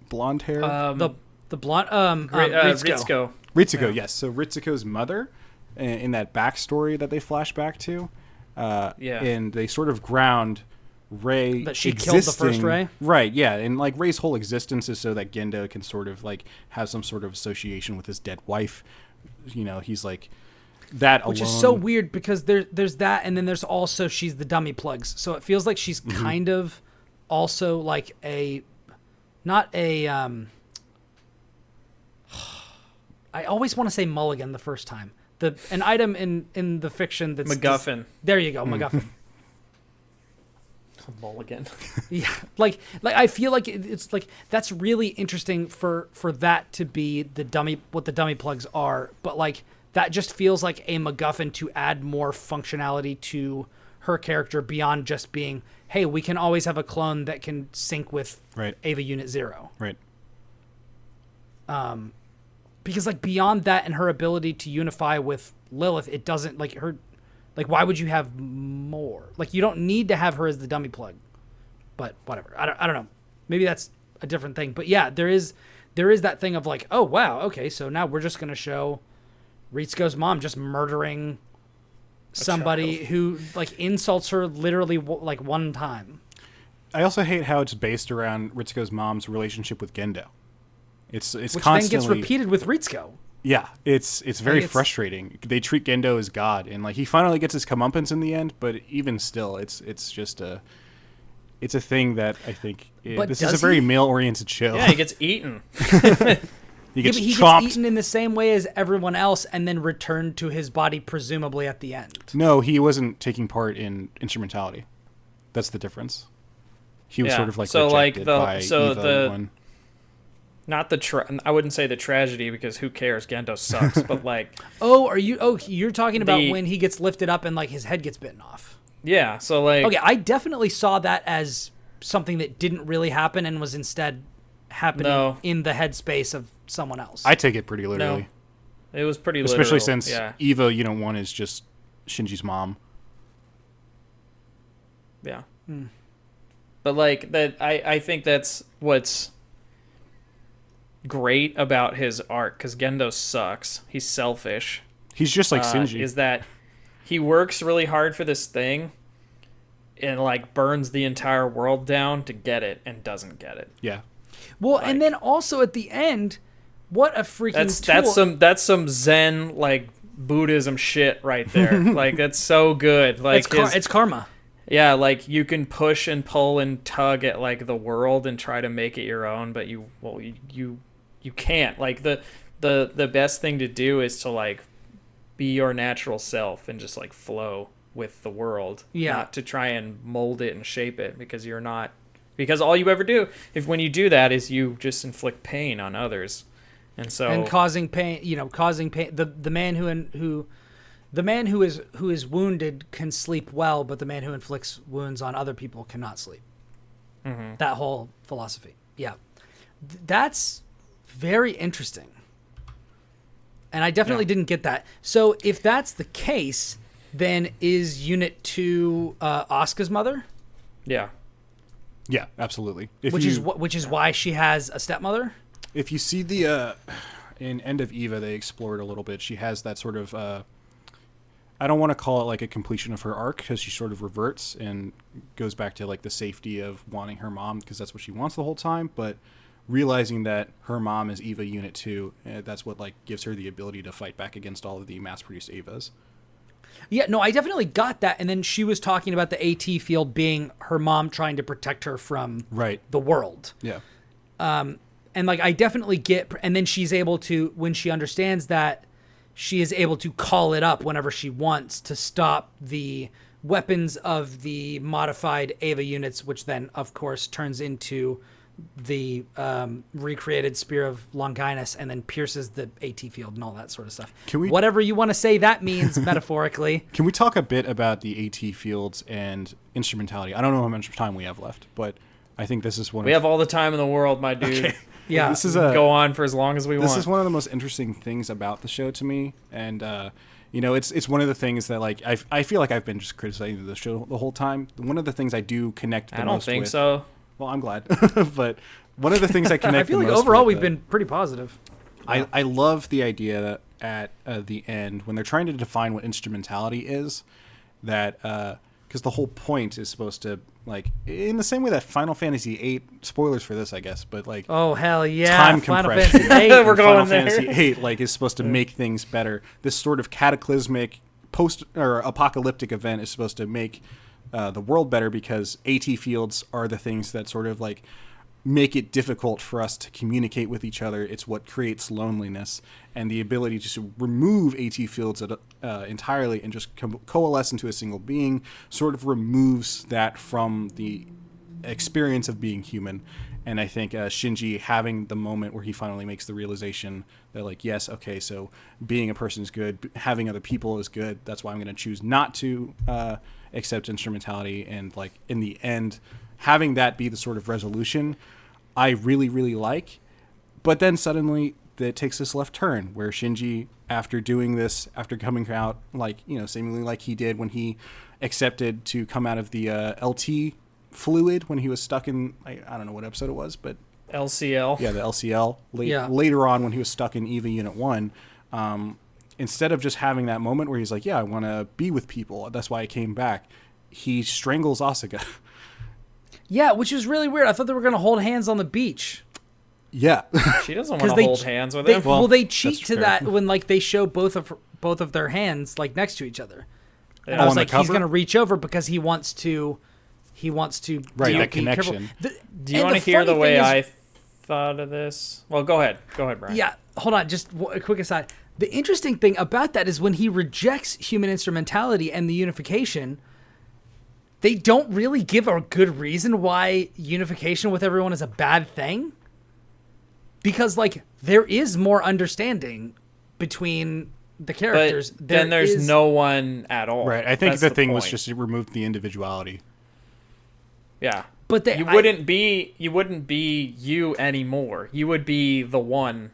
Blonde hair? The blonde Ritsuko. Ritsuko, yes. So Ritsuko's mother in that backstory that they flash back to. And they sort of ground Rei that she existing, killed the first Rei, right? Yeah, and like Rei's whole existence is so that Gendo can sort of like have some sort of association with his dead wife. He's like that, which alone. Is so weird because there's that, and then there's also she's the dummy plugs. So it feels like she's kind of also like not a. I always want to say mulligan the first time, an item in the fiction that's MacGuffin. There you go, MacGuffin. Mulligan. Yeah, like I feel like it's like that's really interesting for that to be what the dummy plugs are, but like that just feels like a MacGuffin to add more functionality to her character beyond just being, hey, we can always have a clone that can sync with Ava Unit 0. Right. Because like beyond that and her ability to unify with Lilith, it doesn't like her. Like, why would you have more? Like, you don't need to have her as the dummy plug. But whatever. I don't know. Maybe that's a different thing. But yeah, there is that thing of like, oh, wow, okay, so now we're just going to show Ritsuko's mom just murdering somebody who, like, insults her literally, like, one time. I also hate how it's based around Ritsuko's mom's relationship with Gendo. It's which constantly... then gets repeated with Ritsuko. Yeah, it's very frustrating. They treat Gendo as God, and like he finally gets his comeuppance in the end, but even still, it's just a thing that I think this is a very male-oriented show. Yeah, he gets eaten. he gets gets eaten in the same way as everyone else, and then returned to his body presumably at the end. No, he wasn't taking part in instrumentality. That's the difference. He was sort of like rejected by Eva one. Not I wouldn't say the tragedy because who cares? Gendo sucks, but like. You're talking about when he gets lifted up and like his head gets bitten off. Yeah, so like. Okay, I definitely saw that as something that didn't really happen and was instead happening in the headspace of someone else. I take it pretty literally. No, it was pretty literal. Especially since Eva, one is just Shinji's mom. Yeah. But like that, I think that's what's great about his arc, because Gendo sucks. He's selfish. He's just like Shinji. Is that he works really hard for this thing and like burns the entire world down to get it and doesn't get it. Yeah. Well, and then also at the end, what a freaking tool. That's some Zen like Buddhism shit right there. Like that's so good. Like it's karma. Yeah, like you can push and pull and tug at like the world and try to make it your own, but you can't. Like the best thing to do is to like be your natural self and just like flow with the world. Yeah. Not to try and mold it and shape it, because you're not. Because all you ever do when you do that is you just inflict pain on others, and causing pain. The man who is wounded can sleep well, but the man who inflicts wounds on other people cannot sleep. Mm-hmm. That whole philosophy. Yeah, that's very interesting. And I definitely didn't get that. So if that's the case, then is Unit 2 Asuka's mother? Yeah. Yeah, absolutely. Which is why she has a stepmother? If you see the in End of Eva, they explore it a little bit. She has that sort of I don't want to call it like a completion of her arc, because she sort of reverts and goes back to like the safety of wanting her mom, because that's what she wants the whole time, but realizing that her mom is Eva Unit 2, that's what like gives her the ability to fight back against all of the mass-produced Evas. Yeah, no, I definitely got that. And then she was talking about the AT field being her mom trying to protect her from the world. Yeah. And like I definitely get, and then she's able to, when she understands that, she is able to call it up whenever she wants to stop the weapons of the modified Eva units, which then of course turns into the recreated Spear of Longinus and then pierces the AT field and all that sort of stuff. Whatever you want to say that means metaphorically. Can we talk a bit about the AT fields and instrumentality? I don't know how much time we have left, but I think this is one. We have all the time in the world, my dude. Okay. Yeah, this is go on for as long as we want. This is one of the most interesting things about the show to me, and it's one of the things that like I feel like I've been just criticizing the show the whole time. One of the things I do connect the most with. I don't think so. Well, I'm glad. But one of the things I connect I feel the like most overall with, we've been pretty positive. I love the idea that at the end, when they're trying to define what instrumentality is, that because the whole point is supposed to, like, in the same way that Final Fantasy VIII, spoilers for this, I guess, but like, oh hell yeah, time Final compression. Fantasy VIII. We're going Final there. Fantasy VIII, like, is supposed to make things better. This sort of cataclysmic post or apocalyptic event is supposed to make the world better, because AT fields are the things that sort of like make it difficult for us to communicate with each other. It's what creates loneliness, and the ability to just remove AT fields entirely and just coalesce into a single being sort of removes that from the experience of being human. And I think Shinji having the moment where he finally makes the realization that, like, yes, okay, so being a person is good, having other people is good. That's why I'm going to choose not to accept instrumentality. And, like, in the end, having that be the sort of resolution, I really, really like. But then suddenly it takes this left turn where Shinji, after doing this, after coming out, like, you know, seemingly like he did when he accepted to come out of the LT fluid when he was stuck in, I don't know what episode it was, but LCL. Yeah, the LCL. Later on when he was stuck in EVA Unit 1, instead of just having that moment where he's like, yeah, I want to be with people, that's why I came back, he strangles Asuka. Yeah, which is really weird. I thought they were going to hold hands on the beach. Yeah. She doesn't want to hold hands with him. Well, they cheat to that when, like, they show both of their hands, like, next to each other. And I was like, he's going to reach over because he wants to right, that connection. Do you want to hear the way I thought of this? Well, go ahead, Brian. Yeah, hold on, just a quick aside. The interesting thing about that is when he rejects human instrumentality and the unification, they don't really give a good reason why unification with everyone is a bad thing. Because, like, there is more understanding between the characters. But then there's no one at all. Right, I think the thing was just it removed the individuality. Yeah. But you wouldn't be you anymore. You would be the one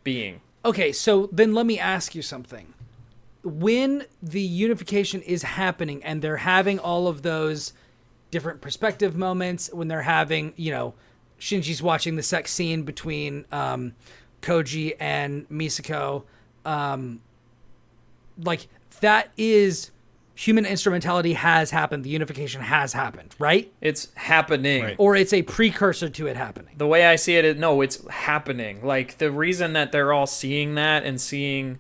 being. Okay, so then let me ask you something. When the unification is happening and they're having all of those different perspective moments, when they're having, you know, Shinji's watching the sex scene between Koji and Misako, like, that is... human instrumentality has happened. The unification has happened, right? It's happening. Right. Or it's a precursor to it happening. The way I see it, no, it's happening. Like, the reason that they're all seeing that and seeing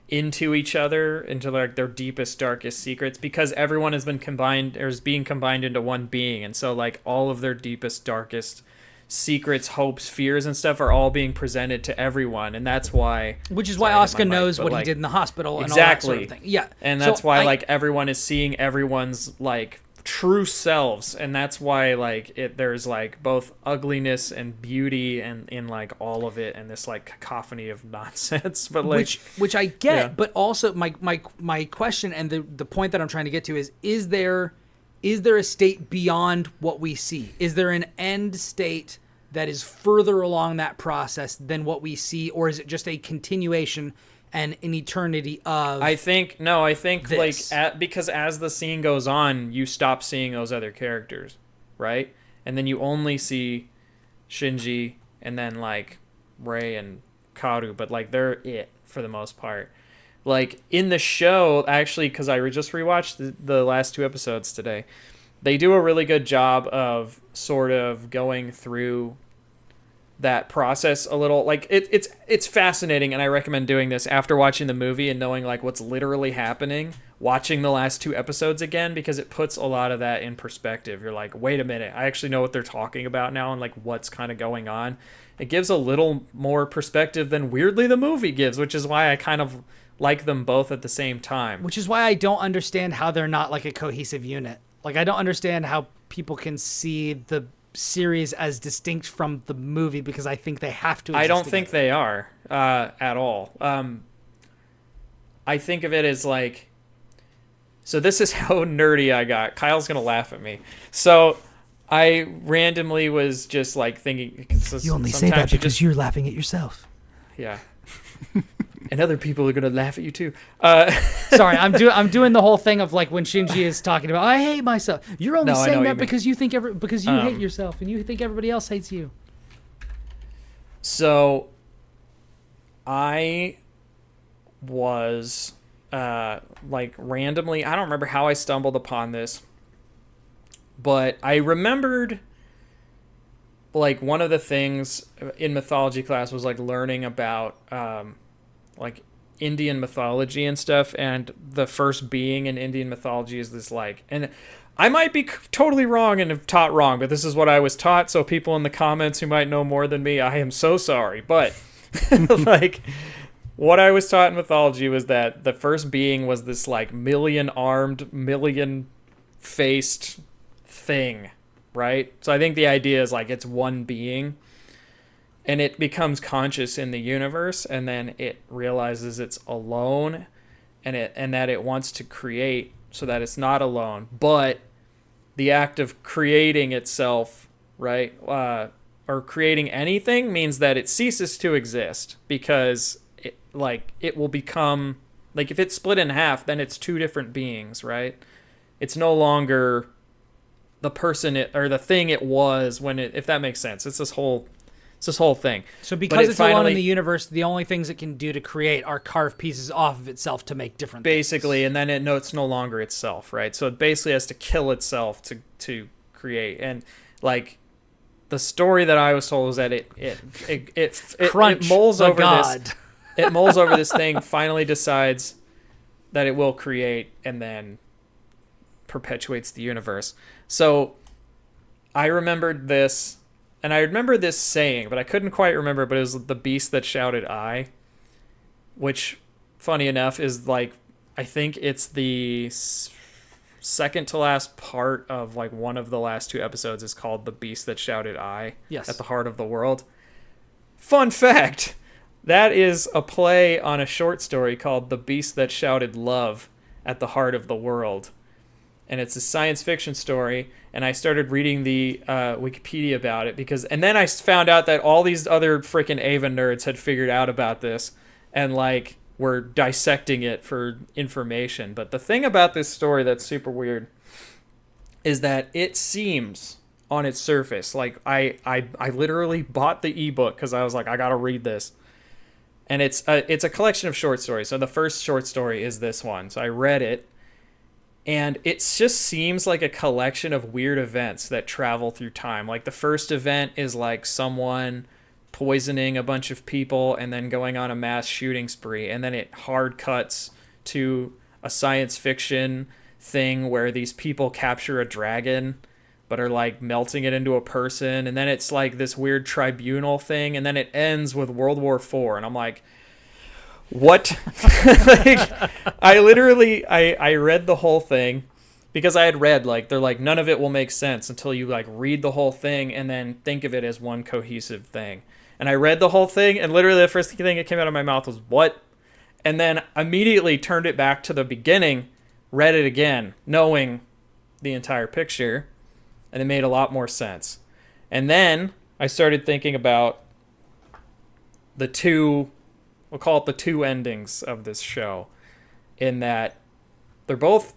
into each other, into, like, their deepest, darkest secrets, because everyone has been combined, or is being combined into one being. And so, like, all of their deepest, darkest secrets, hopes, fears, and stuff are all being presented to everyone, and that's why. Which is why Asuka knows what he did in the hospital and all that sort of thing. Yeah, and that's why like everyone is seeing everyone's like true selves, and that's why like there's like both ugliness and beauty and in like all of it, and this like cacophony of nonsense. But like which I get, but also my question and the point that I'm trying to get to is there a state beyond what we see? Is there an end state that is further along that process than what we see, or is it just a continuation and an eternity of? I think this? like because as the scene goes on, you stop seeing those other characters, right? And then you only see Shinji and then like Rei and Kaoru, but like they're it for the most part. Like, in the show, actually, because I just rewatched the last 2 episodes today, they do a really good job of sort of going through that process a little. Like, it's fascinating, and I recommend doing this after watching the movie and knowing, like, what's literally happening, watching the last 2 episodes again, because it puts a lot of that in perspective. You're like, wait a minute, I actually know what they're talking about now and, like, what's kind of going on. It gives a little more perspective than, weirdly, the movie gives, which is why I kind of like them both at the same time. Which is why I don't understand how they're not like a cohesive unit. Like, I don't understand how people can see the series as distinct from the movie, because I think they have to. I don't think they are at all. I think of it as like, so this is how nerdy I got. Kyle's going to laugh at me. So I randomly was just like thinking. You only say that because you're laughing at yourself. Yeah. And other people are gonna laugh at you too. Sorry, I'm doing the whole thing of like when Shinji is talking about I hate myself. You're only saying that because you think because you hate yourself and you think everybody else hates you. So, I was like randomly. I don't remember how I stumbled upon this, but I remembered like one of the things in mythology class was like learning about like Indian mythology and stuff, and the first being in Indian mythology is this like, and I might be totally wrong and have taught wrong, but this is what I was taught. So people in the comments who might know more than me, I am so sorry. But like, what I was taught in mythology was that the first being was this like million-armed, million-faced thing, right? So I think the idea is like it's one being, and it becomes conscious in the universe, and then it realizes it's alone, and that it wants to create so that it's not alone. But the act of creating itself, right, or creating anything means that it ceases to exist, because it will become, like, if it's split in half, then it's two different beings, right? It's no longer the person or the thing it was when it, if that makes sense. It's this whole thing. So because it's alone in the universe, the only things it can do to create are carve pieces off of itself to make different basically things. And then it's no longer itself, right? So it basically has to kill itself to create. And like, the story that I was told was that it mulls over God. this. It mulls over this thing, finally decides that it will create, and then perpetuates the universe. So I remembered this, and I remember this saying, but I couldn't quite remember, but it was the beast that shouted I, which, funny enough, is like, I think it's the second to last part of like one of the last two episodes is called The Beast That Shouted I. Yes. At the heart of the world. Fun fact, that is a play on a short story called The Beast That Shouted Love at the Heart of the World. And it's a science fiction story, and I started reading the Wikipedia about it, and then I found out that all these other freaking Ava nerds had figured out about this and like were dissecting it for information. But the thing about this story that's super weird is that it seems on its surface like I literally bought the ebook because I was like, I gotta read this. And it's a collection of short stories. So the first short story is this one. So I read it, and it just seems like a collection of weird events that travel through time. Like, the first event is like someone poisoning a bunch of people and then going on a mass shooting spree. And then it hard cuts to a science fiction thing where these people capture a dragon but are like melting it into a person. And then it's like this weird tribunal thing. And then it ends with World War IV. And I'm like, what? Like, I read the whole thing because I had read, like, they're like, none of it will make sense until you like read the whole thing and then think of it as one cohesive thing. And I read the whole thing, and literally the first thing that came out of my mouth was, what? And then immediately turned it back to the beginning, read it again, knowing the entire picture, and it made a lot more sense. And then I started thinking about the two, we'll call it the two endings of this show, in that they're both,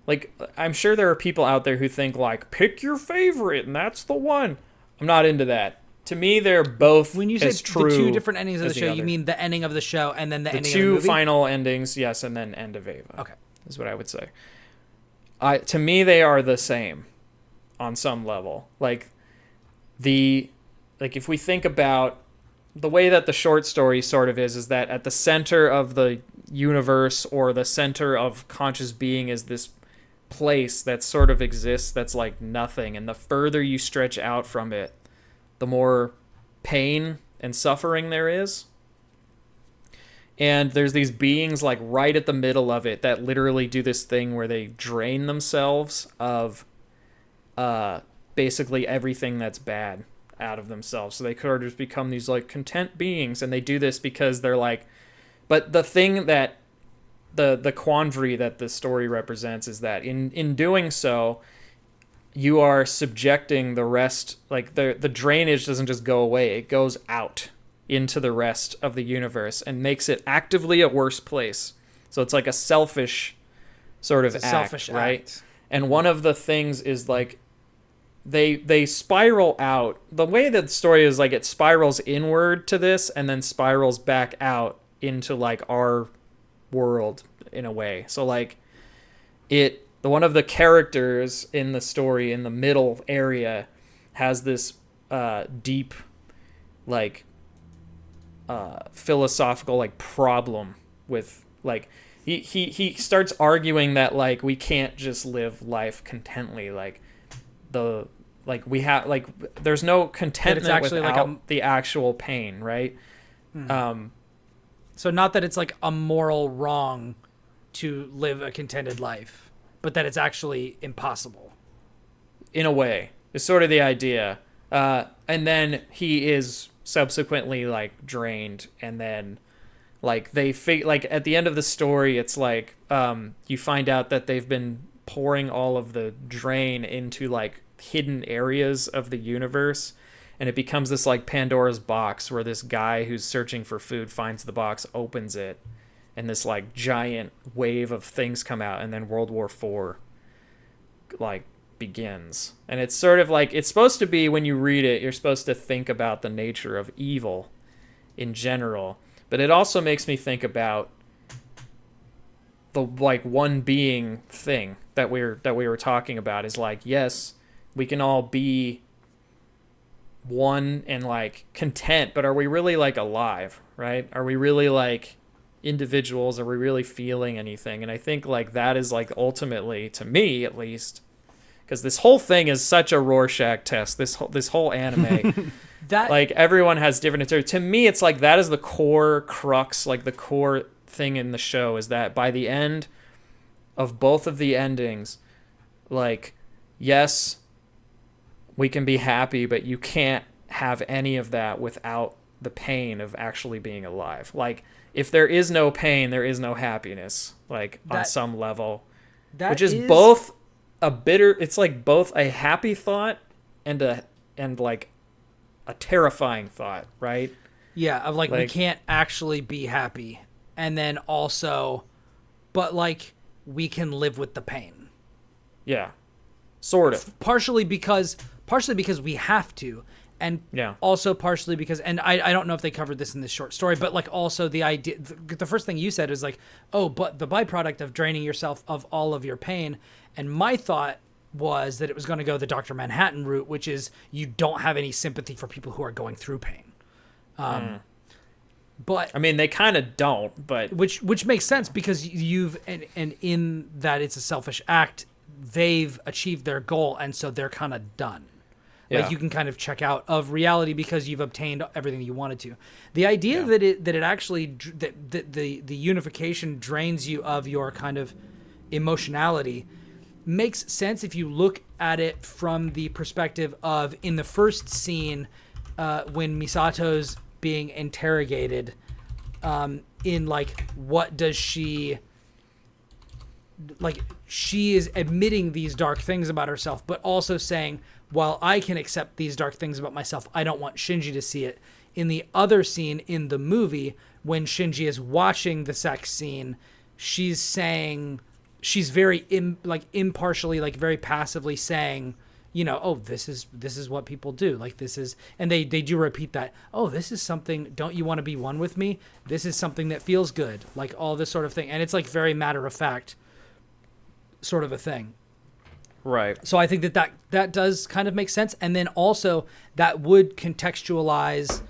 like, I'm sure there are people out there who think, like, pick your favorite, and that's the one. I'm not into that. To me, they're both when you say as true the two different endings of the show, other. You mean the ending of the show and then the ending of the two movie? final endings, yes, and then End of Ava. Okay. Is what I would say. To me, they are the same on some level. Like, if we think about the way that the short story sort of is that at the center of the universe, or the center of conscious being, is this place that sort of exists that's like nothing. And the further you stretch out from it, the more pain and suffering there is. And there's these beings like right at the middle of it that literally do this thing where they drain themselves of basically everything that's bad out of themselves. So they could just become these like content beings. And they do this because they're like, but the thing that the quandary that the story represents is that in doing so, you are subjecting the rest, like the drainage doesn't just go away, it goes out into the rest of the universe and makes it actively a worse place. So it's like a selfish sort of act, right? And one of the things is like they spiral out. The way that the story is, like, it spirals inward to this and then spirals back out into like our world in a way. So like one of the characters in the story in the middle area has this deep like philosophical like problem with, like, he starts arguing that like we can't just live life contently, like the like we have like there's no contentment without like the actual pain, right? So not that it's like a moral wrong to live a contented life, but that it's actually impossible. In a way, is sort of the idea. And then he is subsequently like drained, and then like like at the end of the story, it's like you find out that they've been pouring all of the drain into like hidden areas of the universe, and it becomes this like Pandora's box where this guy who's searching for food finds the box, opens it, and this like giant wave of things come out, and then World War IV like begins. And it's sort of like, it's supposed to be, when you read it, you're supposed to think about the nature of evil in general, but it also makes me think about the like one being thing that we were talking about, is like, yes, we can all be one and like content, but are we really like alive, right? Are we really like individuals? Are we really feeling anything? And I think like that is like ultimately, to me at least, because this whole thing is such a Rorschach test, this whole anime. That like everyone has different interpretations. To me, it's like that is the core crux, like the core thing in the show, is that by the end of both of the endings, like, yes, we can be happy, but you can't have any of that without the pain of actually being alive. Like, if there is no pain, there is no happiness, like on some level, which is both a bitter, it's like both a happy thought and like a terrifying thought, right? Yeah, of like we can't actually be happy, and then also, but like we can live with the pain. Yeah, sort of. Partially because we have to, and also partially because, and I don't know if they covered this in this short story, but like also the idea, the first thing you said is like, oh, but the byproduct of draining yourself of all of your pain, and my thought was that it was going to go the Dr. Manhattan route, which is you don't have any sympathy for people who are going through pain. But I mean, they kind of don't, but which makes sense, because you've and in that it's a selfish act, they've achieved their goal, and so they're kind of done. Like you can kind of check out of reality because you've obtained everything you wanted to. The idea that it actually that the unification drains you of your kind of emotionality makes sense if you look at it from the perspective of, in the first scene, when Misato's being interrogated, in like, what does she, like, she is admitting these dark things about herself, but also saying, while I can accept these dark things about myself, I don't want Shinji to see it. In the other scene in the movie, when Shinji is watching the sex scene, she's saying, she's very impartially, like very passively saying, you know, oh, this is what people do. Like, this is, and they do repeat that. Oh, this is something, don't you want to be one with me? This is something that feels good. Like, all this sort of thing. And it's like very matter of fact sort of a thing. Right. So I think that does kind of make sense. And then also that would contextualize,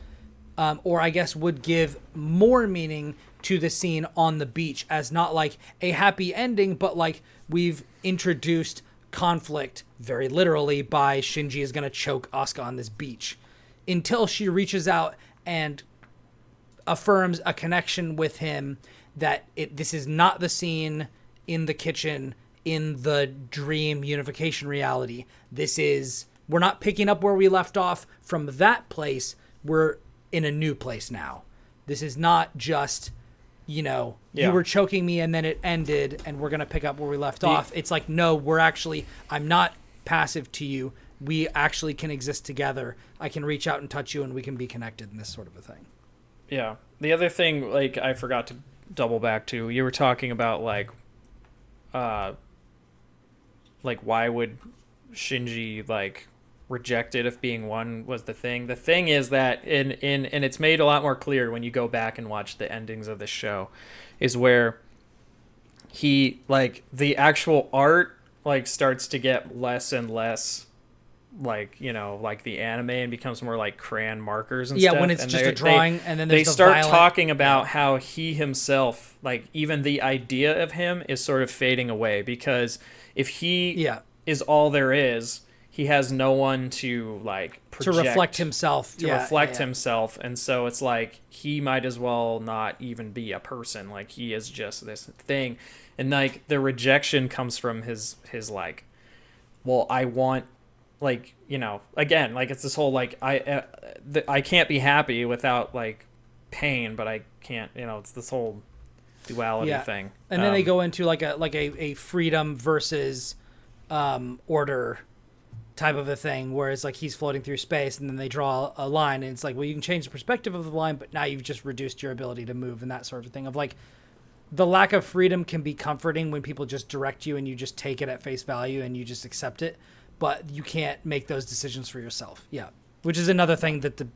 or I guess would give more meaning to the scene on the beach, as not like a happy ending, but like we've introduced conflict very literally by Shinji is going to choke Asuka on this beach, until she reaches out and affirms a connection with him, that this is not the scene in the kitchen in the dream unification reality. We're not picking up where we left off from that place. We're in a new place now. This is not just, you know, you were choking me and then it ended and we're going to pick up where we left off. It's like, no, I'm not passive to you. We actually can exist together. I can reach out and touch you and we can be connected, in this sort of a thing. Yeah. The other thing, like, I forgot to double back to, you were talking about like why would Shinji like reject it if being one was the thing. The thing is that in and it's made a lot more clear when you go back and watch the endings of the show, is where he, like, the actual art like starts to get less and less like, you know, like the anime and becomes more like crayon markers and Yeah, stuff. when it's And just a drawing, and then there's they the start violent, talking about how he himself, like even the idea of him is sort of fading away, because if he is all there is, he has no one to like project, to reflect himself. Himself, and so it's like he might as well not even be a person. Like he is just this thing, and like the rejection comes from his like, well, I want, like, you know, again, like it's this whole like I can't be happy without like pain, but I can't, you know, it's this whole duality thing. And then they go into like a freedom versus order type of a thing, where it's like he's floating through space, and then they draw a line, and it's like, well, you can change the perspective of the line, but now you've just reduced your ability to move, and that sort of thing. Of like, the lack of freedom can be comforting when people just direct you and you just take it at face value and you just accept it, but you can't make those decisions for yourself. Yeah, which is another thing that the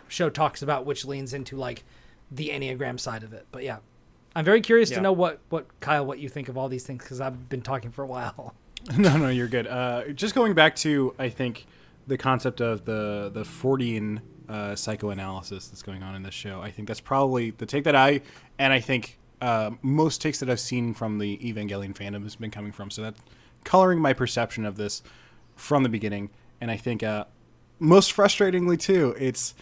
show talks about, which leans into like the Enneagram side of it. But yeah, I'm very curious to know what Kyle, what you think of all these things, because I've been talking for a while. No, you're good. Just going back to, I think, the concept of the Fortean psychoanalysis that's going on in this show. I think that's probably the take that I think most takes that I've seen from the Evangelion fandom has been coming from. So that's coloring my perception of this from the beginning. And I think most frustratingly too, it's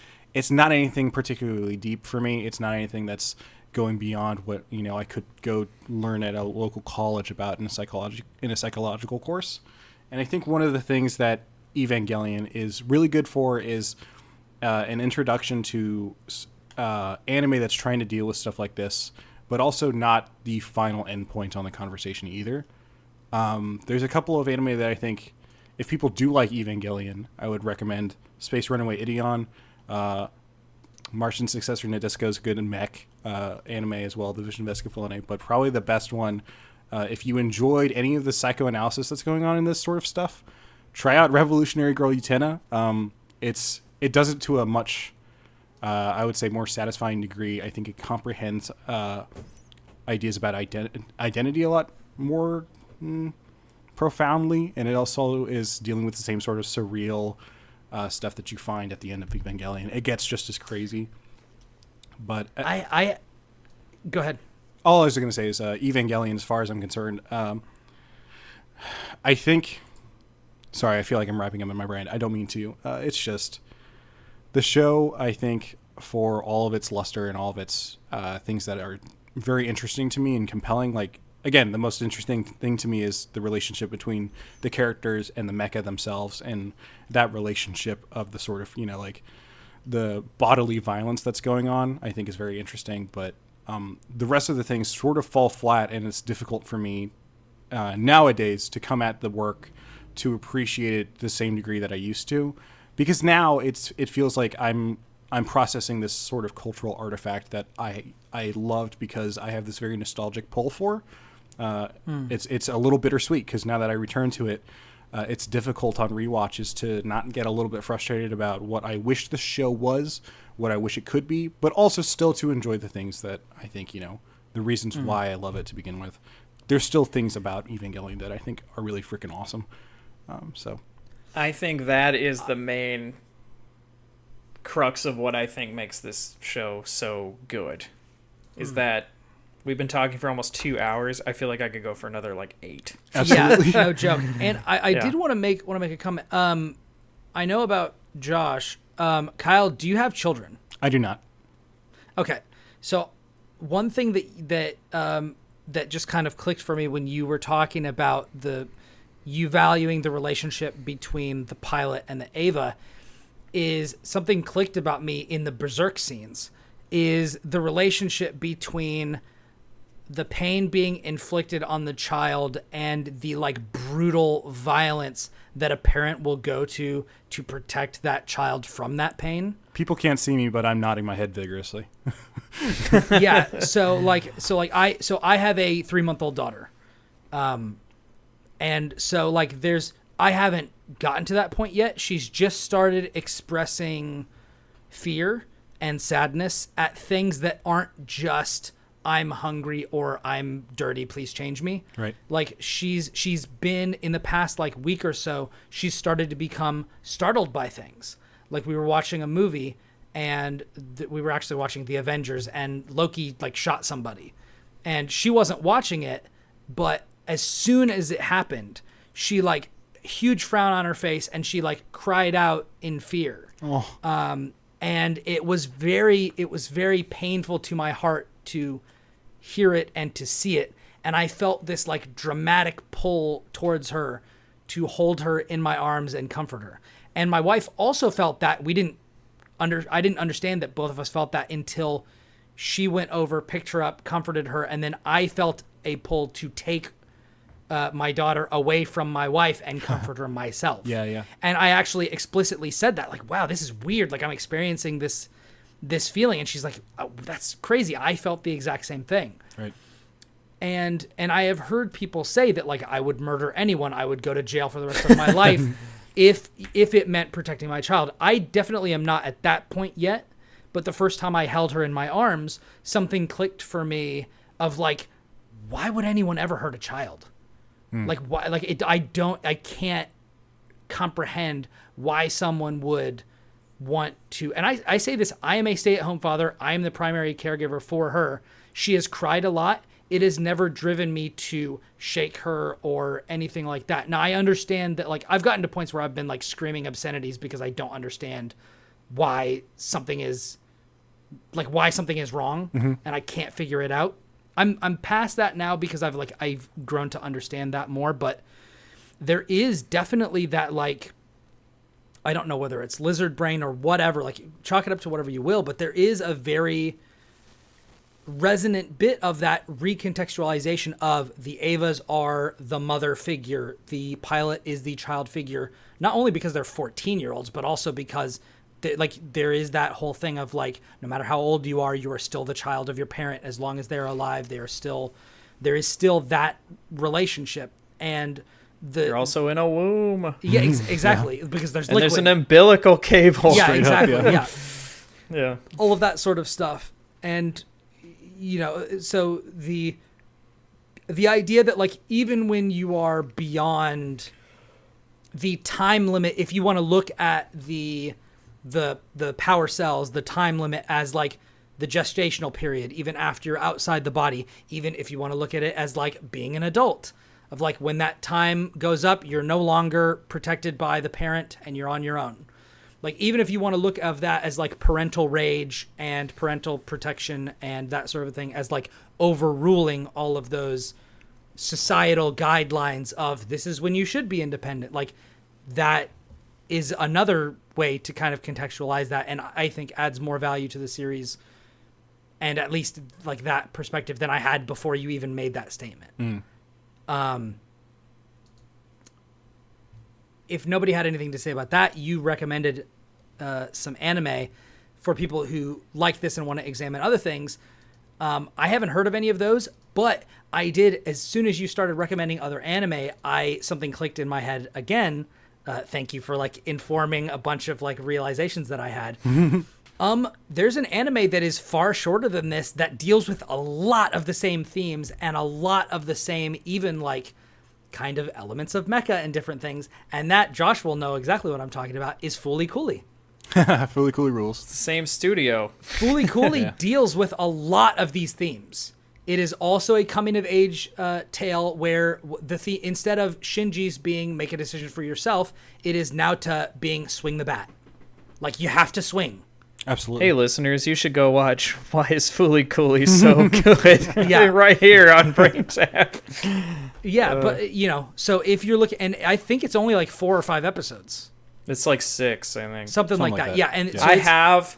not anything particularly deep for me. It's not anything that's going beyond what, you know, I could go learn at a local college about in a psychological course. And I think one of the things that Evangelion is really good for is an introduction to anime that's trying to deal with stuff like this, but also not the final endpoint on the conversation either. There's a couple of anime that I think, if people do like Evangelion, I would recommend Space Runaway Ideon, Martian Successor Nadisco's good in mech anime as well, Division of Escaflowne, but probably the best one, if you enjoyed any of the psychoanalysis that's going on in this sort of stuff, try out Revolutionary Girl Utena. It does it to a much, I would say, more satisfying degree. I think it comprehends ideas about identity a lot more profoundly, and it also is dealing with the same sort of surreal stuff that you find at the end of Evangelion. It gets just as crazy. But I go ahead. All I was going to say is Evangelion, as far as I'm concerned, I think... Sorry, I feel like I'm wrapping up in my brain. I don't mean to. It's just... The show, I think, for all of its luster and all of its things that are very interesting to me and compelling, like, again, the most interesting thing to me is the relationship between the characters and the mecha themselves, and that relationship of the sort of, you know, like, the bodily violence that's going on, I think is very interesting. But the rest of the things sort of fall flat, and it's difficult for me nowadays to come at the work to appreciate it to the same degree that I used to, because now it feels like I'm processing this sort of cultural artifact that I loved because I have this very nostalgic pull for. It's a little bittersweet, because now that I return to it, it's difficult on rewatches to not get a little bit frustrated about what I wish the show was, what I wish it could be, but also still to enjoy the things that I think, you know, the reasons why I love it to begin with. There's still things about Evangelion that I think are really freaking awesome. So I think that is the main crux of what I think makes this show so good, is that we've been talking for almost 2 hours. I feel like I could go for another like 8. Absolutely. Yeah, no joke. And I did want to make a comment. I know about Josh. Kyle, do you have children? I do not. Okay. So one thing that just kind of clicked for me when you were talking about you valuing the relationship between the pilot and the Ava, is something clicked about me in the Berserk scenes, is the relationship between the pain being inflicted on the child and the like brutal violence that a parent will go to protect that child from that pain. People can't see me, but I'm nodding my head vigorously. Yeah. So I have a 3-month-old daughter. And so like I haven't gotten to that point yet. She's just started expressing fear and sadness at things that aren't just I'm hungry or I'm dirty, please change me. Right. Like she's been in the past like week or so, she's started to become startled by things. Like we were watching a movie and we were actually watching The Avengers and Loki like shot somebody. And she wasn't watching it, but as soon as it happened, she like huge frown on her face and she like cried out in fear. And it was very painful to my heart to hear it and to see it. And I felt this like dramatic pull towards her to hold her in my arms and comfort her. And my wife also felt that. I didn't understand that both of us felt that until she went over, picked her up, comforted her, and then I felt a pull to take my daughter away from my wife and comfort her myself. Yeah. And I actually explicitly said that, like, wow, this is weird. Like, I'm experiencing this feeling. And she's like, oh, that's crazy. I felt the exact same thing. Right. And I have heard people say that, like, I would murder anyone. I would go to jail for the rest of my life if it meant protecting my child. I definitely am not at that point yet. But the first time I held her in my arms, something clicked for me of like, why would anyone ever hurt a child? Like, why? Like, I can't comprehend why someone would want to. And I say this, I am a stay-at-home father. I am the primary caregiver for her. She has cried a lot. It has never driven me to shake her or anything like that. Now, I understand that, like, I've gotten to points where I've been like screaming obscenities because I don't understand why something is wrong, and I can't figure it out. I'm past that now because I've grown to understand that more, but there is definitely that, like, I don't know whether it's lizard brain or whatever, like, chalk it up to whatever you will, but there is a very resonant bit of that recontextualization of the Avas are the mother figure, the pilot is the child figure, not only because they're 14-year-olds, but also because there is that whole thing of, like, no matter how old you are still the child of your parent. As long as they're alive, there is still that relationship. And you're also in a womb. Yeah, exactly. Because there's liquid. There's an umbilical cable. Yeah, exactly. Yeah. Yeah. All of that sort of stuff. And, so the idea that, like, even when you are beyond the time limit, if you want to look at the power cells, the time limit as like the gestational period, even after you're outside the body, even if you want to look at it as like being an adult, of like when that time goes up, you're no longer protected by the parent and you're on your own. Like, even if you want to look of that as like parental rage and parental protection and that sort of thing as like overruling all of those societal guidelines of this is when you should be independent, like that is another way to kind of contextualize that, and I think adds more value to the series, and at least like that perspective than I had before you even made that statement. If nobody had anything to say about that, you recommended some anime for people who like this and want to examine other things. I haven't heard of any of those, but I did, as soon as you started recommending other anime, something clicked in my head again. Thank you for like informing a bunch of like realizations that I had. There's an anime that is far shorter than this that deals with a lot of the same themes and a lot of the same, even like kind of elements of mecha and different things. And that, Josh will know exactly what I'm talking about, is Fooly Cooly. Fooly Cooly rules. It's the same studio. Fooly Cooly deals with a lot of these themes. It is also a coming-of-age tale where instead of Shinji's being make a decision for yourself, it is Naota being swing the bat. Like, you have to swing. Absolutely. Hey, listeners, you should go watch Why is Fooly Cooly So Good? Yeah. Right here on Braintap. Yeah, but, so if you're looking... And I think it's only like 4 or 5 episodes. It's like 6, I think. Something like that. Yeah, and So I have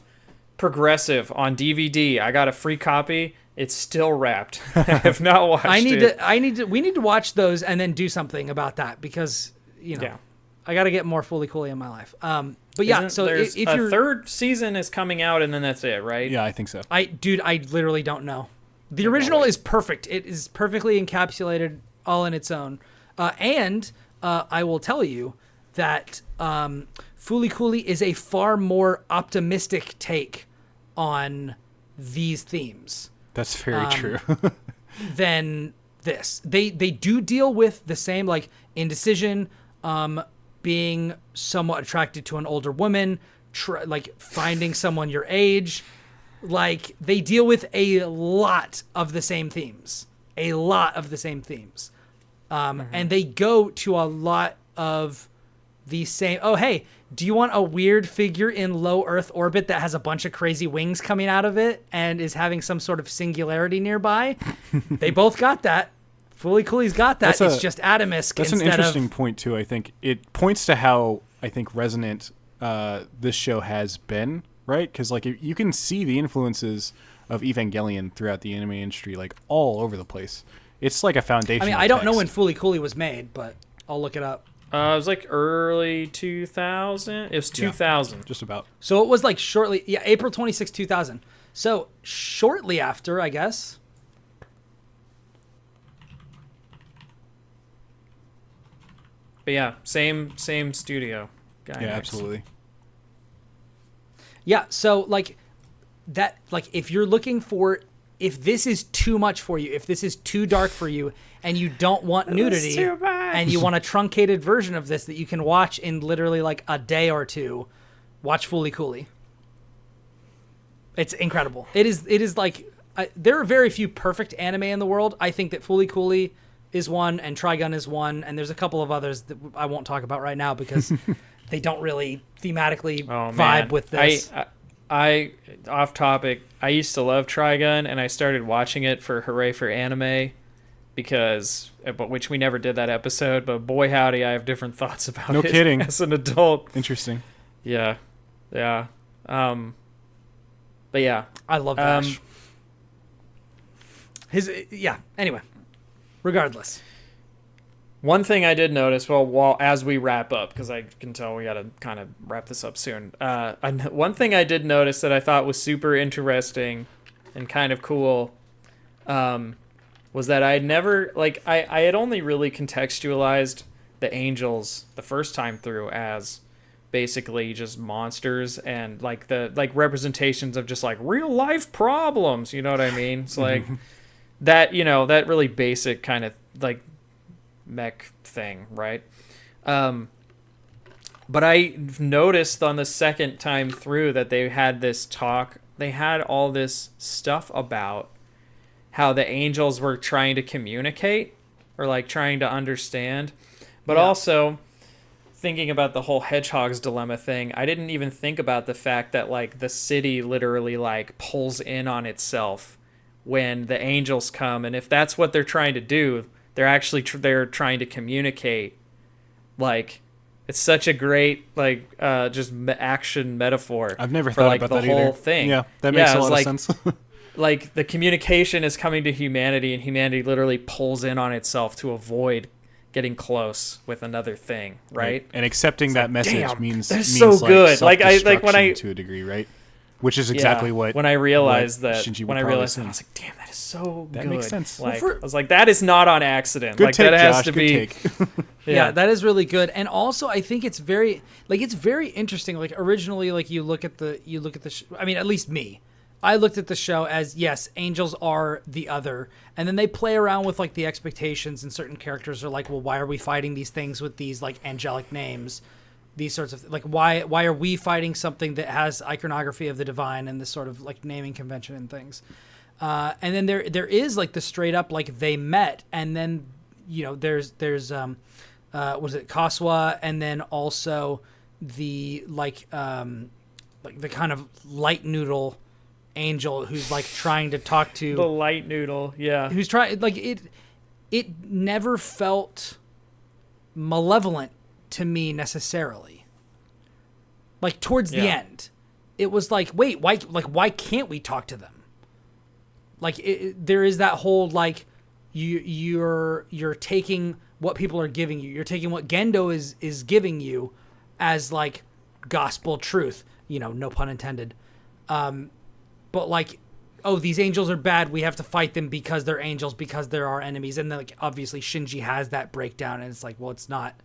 Progressive on DVD. I got a free copy. It's still wrapped. I have not watched it. We need to watch those and then do something about that because, I got to get more Fooly Cooly in my life. But yeah, so if your third season is coming out and then that's it, right? Yeah, I think so. I literally don't know. The original is perfect. It is perfectly encapsulated all in its own. And I will tell you that Fooly Cooly is a far more optimistic take on these themes. That's very true. than this. They do deal with the same, like, indecision, being somewhat attracted to an older woman, like finding someone your age. Like, they deal with a lot of the same themes. And they go to a lot of the same. Oh, hey, do you want a weird figure in low Earth orbit that has a bunch of crazy wings coming out of it and is having some sort of singularity nearby? They both got that. Fooly Cooley's got that. It's just Atomisk. That's an interesting point too. I think it points to how I think resonant this show has been, right? Because like you can see the influences of Evangelion throughout the anime industry, like all over the place. It's like a foundation. I mean, I don't know when Fooly Cooley was made, but I'll look it up. It was like early 2000. It was 2000. Yeah, just about. So it was like shortly, April 26, 2000. So shortly after, I guess. But yeah, same studio. Yeah, absolutely. Yeah, so like that, like if you're looking for, if this is too much for you, if this is too dark for you, and you don't want nudity, and you want a truncated version of this that you can watch in literally like a day or two, watch Fooly Cooley. It's incredible. It is like, there are very few perfect anime in the world. I think that Fooly Cooley is one, and Trigun is one, and there's a couple of others that I won't talk about right now because they don't really thematically vibe with this. I off topic, I used to love Trigun, and I started watching it for Hooray for Anime which we never did that episode, but boy howdy, I have different thoughts about it. No kidding. As an adult. Interesting. Yeah. But yeah. I love Vash. Anyway. Regardless. One thing I did notice, while as we wrap up, because I can tell we got to kind of wrap this up soon. One thing I did notice that I thought was super interesting and kind of cool was that I never, like, I had only really contextualized the angels the first time through as basically just monsters and like the representations of just like real life problems. You know what I mean? It's like that, that really basic kind of like mech thing, right? But I noticed on the second time through that they had this talk, they had all this stuff about how the angels were trying to communicate or like trying to understand, but also thinking about the whole hedgehog's dilemma thing. I didn't even think about the fact that like the city literally like pulls in on itself when the angels come, and if that's what they're trying to do, they're actually they're trying to communicate. Like, it's such a great like just action metaphor. I've never thought about that either. The whole thing. Yeah, that makes a lot of sense. Like the communication is coming to humanity, and humanity literally pulls in on itself to avoid getting close with another thing, right? And accepting that message means so good. Like when I to a degree, right? Which is exactly what when I realized that Shinji I was like, damn, that is so good. That makes sense. Like, I was like, that is not on accident. Good like take, that has Josh, to good be. Take. Yeah, that is really good. And also, I think it's very interesting. Like originally, like you look at the I mean, at least me. I looked at the show as, yes, angels are the other. And then they play around with like the expectations, and certain characters are like, well, why are we fighting these things with these like angelic names? These sorts of like, why are we fighting something that has iconography of the divine and this sort of like naming convention and things? And then there is like the straight up like they met, and then there's was it Kaswa, and then also the like the kind of light noodle angel who's like trying to talk to the light noodle, who's trying like it never felt malevolent to me necessarily. Like towards the end, it was like, wait, why can't we talk to them? Like there is that whole like you're taking what people are giving you. You're taking what Gendo is giving you as like gospel truth. No pun intended. But like, oh, these angels are bad. We have to fight them because they're angels, because they're our enemies. And then like obviously Shinji has that breakdown, and it's like, well, it's not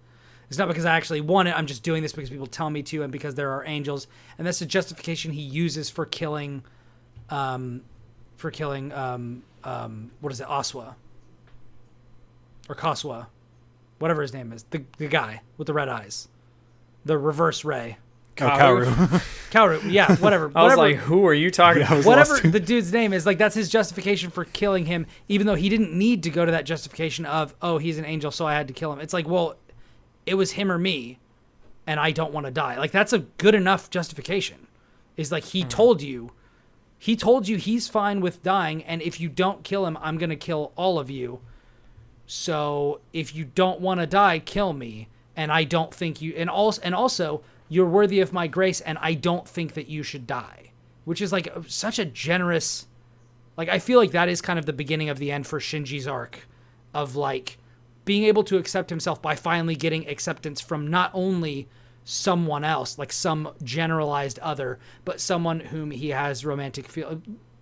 because I actually want it. I'm just doing this because people tell me to, and because there are angels. And that's the justification he uses for killing for killing what is it, Aswa or Kaswa, whatever his name is, the guy with the red eyes, the reverse Ray. Kaoru. Kaoru, yeah, whatever. I was like, who are you talking about? Whatever the dude's name is, like, that's his justification for killing him, even though he didn't need to go to that justification of, oh, he's an angel, so I had to kill him. It's like, well, it was him or me, and I don't want to die. Like, that's a good enough justification. Is like, he told you he's fine with dying, and if you don't kill him, I'm going to kill all of you. So if you don't want to die, kill me. And I don't think you, and also, you're worthy of my grace, and I don't think that you should die. Which is like such a generous, like, I feel like that is kind of the beginning of the end for Shinji's arc of like being able to accept himself by finally getting acceptance from not only someone else, like some generalized other, but someone whom he has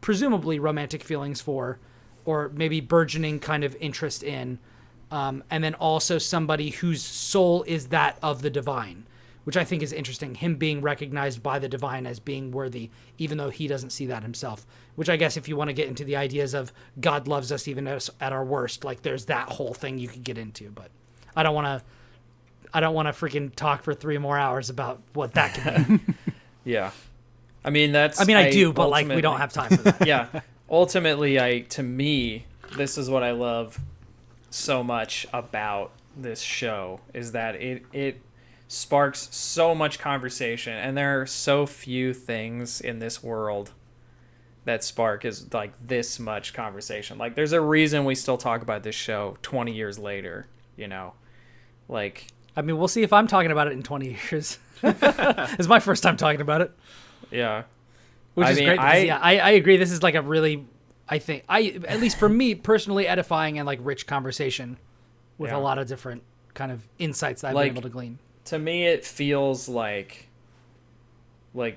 presumably romantic feelings for, or maybe burgeoning kind of interest in. And then also somebody whose soul is that of the divine, which I think is interesting. Him being recognized by the divine as being worthy, even though he doesn't see that himself. Which I guess if you want to get into the ideas of God loves us even at our worst, like there's that whole thing you could get into. But I don't want to freaking talk for 3 more hours about what that could be. Yeah. I mean, I do, but like we don't have time for that. Yeah. Ultimately, to me, this is what I love so much about this show, is that it sparks so much conversation, and there are so few things in this world that spark is like this much conversation. Like, there's a reason we still talk about this show 20 years later, you know? Like, I mean, we'll see if I'm talking about it in 20 years. It's my first time talking about it. Yeah. Which is great. I agree. This is like a really, I think, at least for me personally, edifying and like rich conversation with a lot of different kind of insights that I've been able to glean. To me, it feels like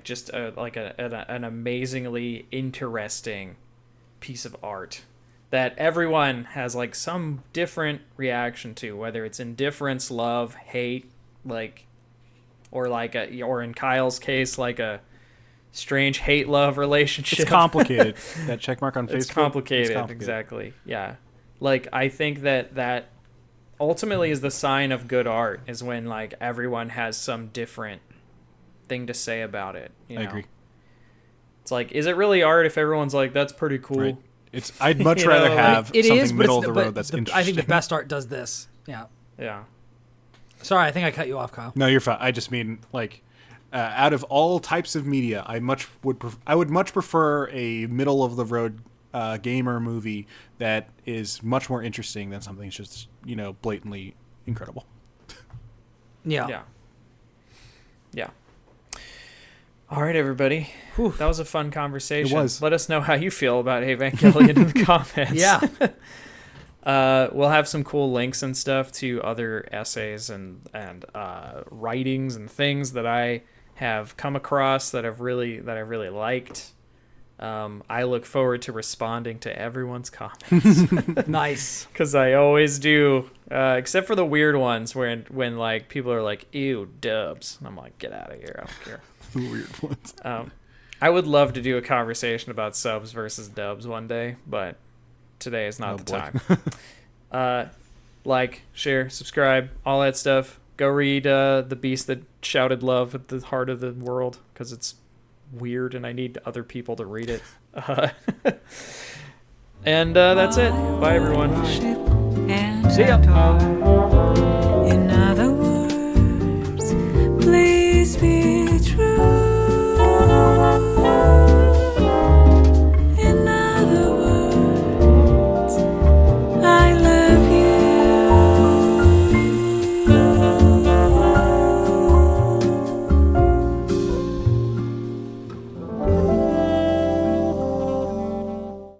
just an amazingly interesting piece of art that everyone has like some different reaction to, whether it's indifference, love, hate, like, or in Kyle's case, like a strange hate-love relationship. It's complicated. That check mark on Facebook. It's complicated, exactly. Yeah. Like, I think that ultimately is the sign of good art, is when like everyone has some different thing to say about it. You know? I agree. It's like, is it really art if everyone's like, that's pretty cool? Right. I'd much rather have something middle of the road that's interesting. I think the best art does this. Yeah. Yeah. Sorry, I think I cut you off, Kyle. No, you're fine. I just mean, like, out of all types of media, I would much prefer a middle of the road gamer movie that is much more interesting than something that's just, blatantly incredible. Yeah. Yeah. Yeah. All right, everybody. Whew. That was a fun conversation. It was. Let us know how you feel about Evangelion in the comments. Yeah. We'll have some cool links and stuff to other essays and writings and things that I have come across that I've really liked. I look forward to responding to everyone's comments. Nice. Because I always do, except for the weird ones when like people are like, ew, dubs. And I'm like, get out of here. I don't care. The weird ones. I would love to do a conversation about subs versus dubs one day, but today is not the time. Like, share, subscribe, all that stuff. Go read The Beast That Shouted Love at the Heart of the World, because it's weird and I need other people to read it. And that's it. Bye, everyone. See ya.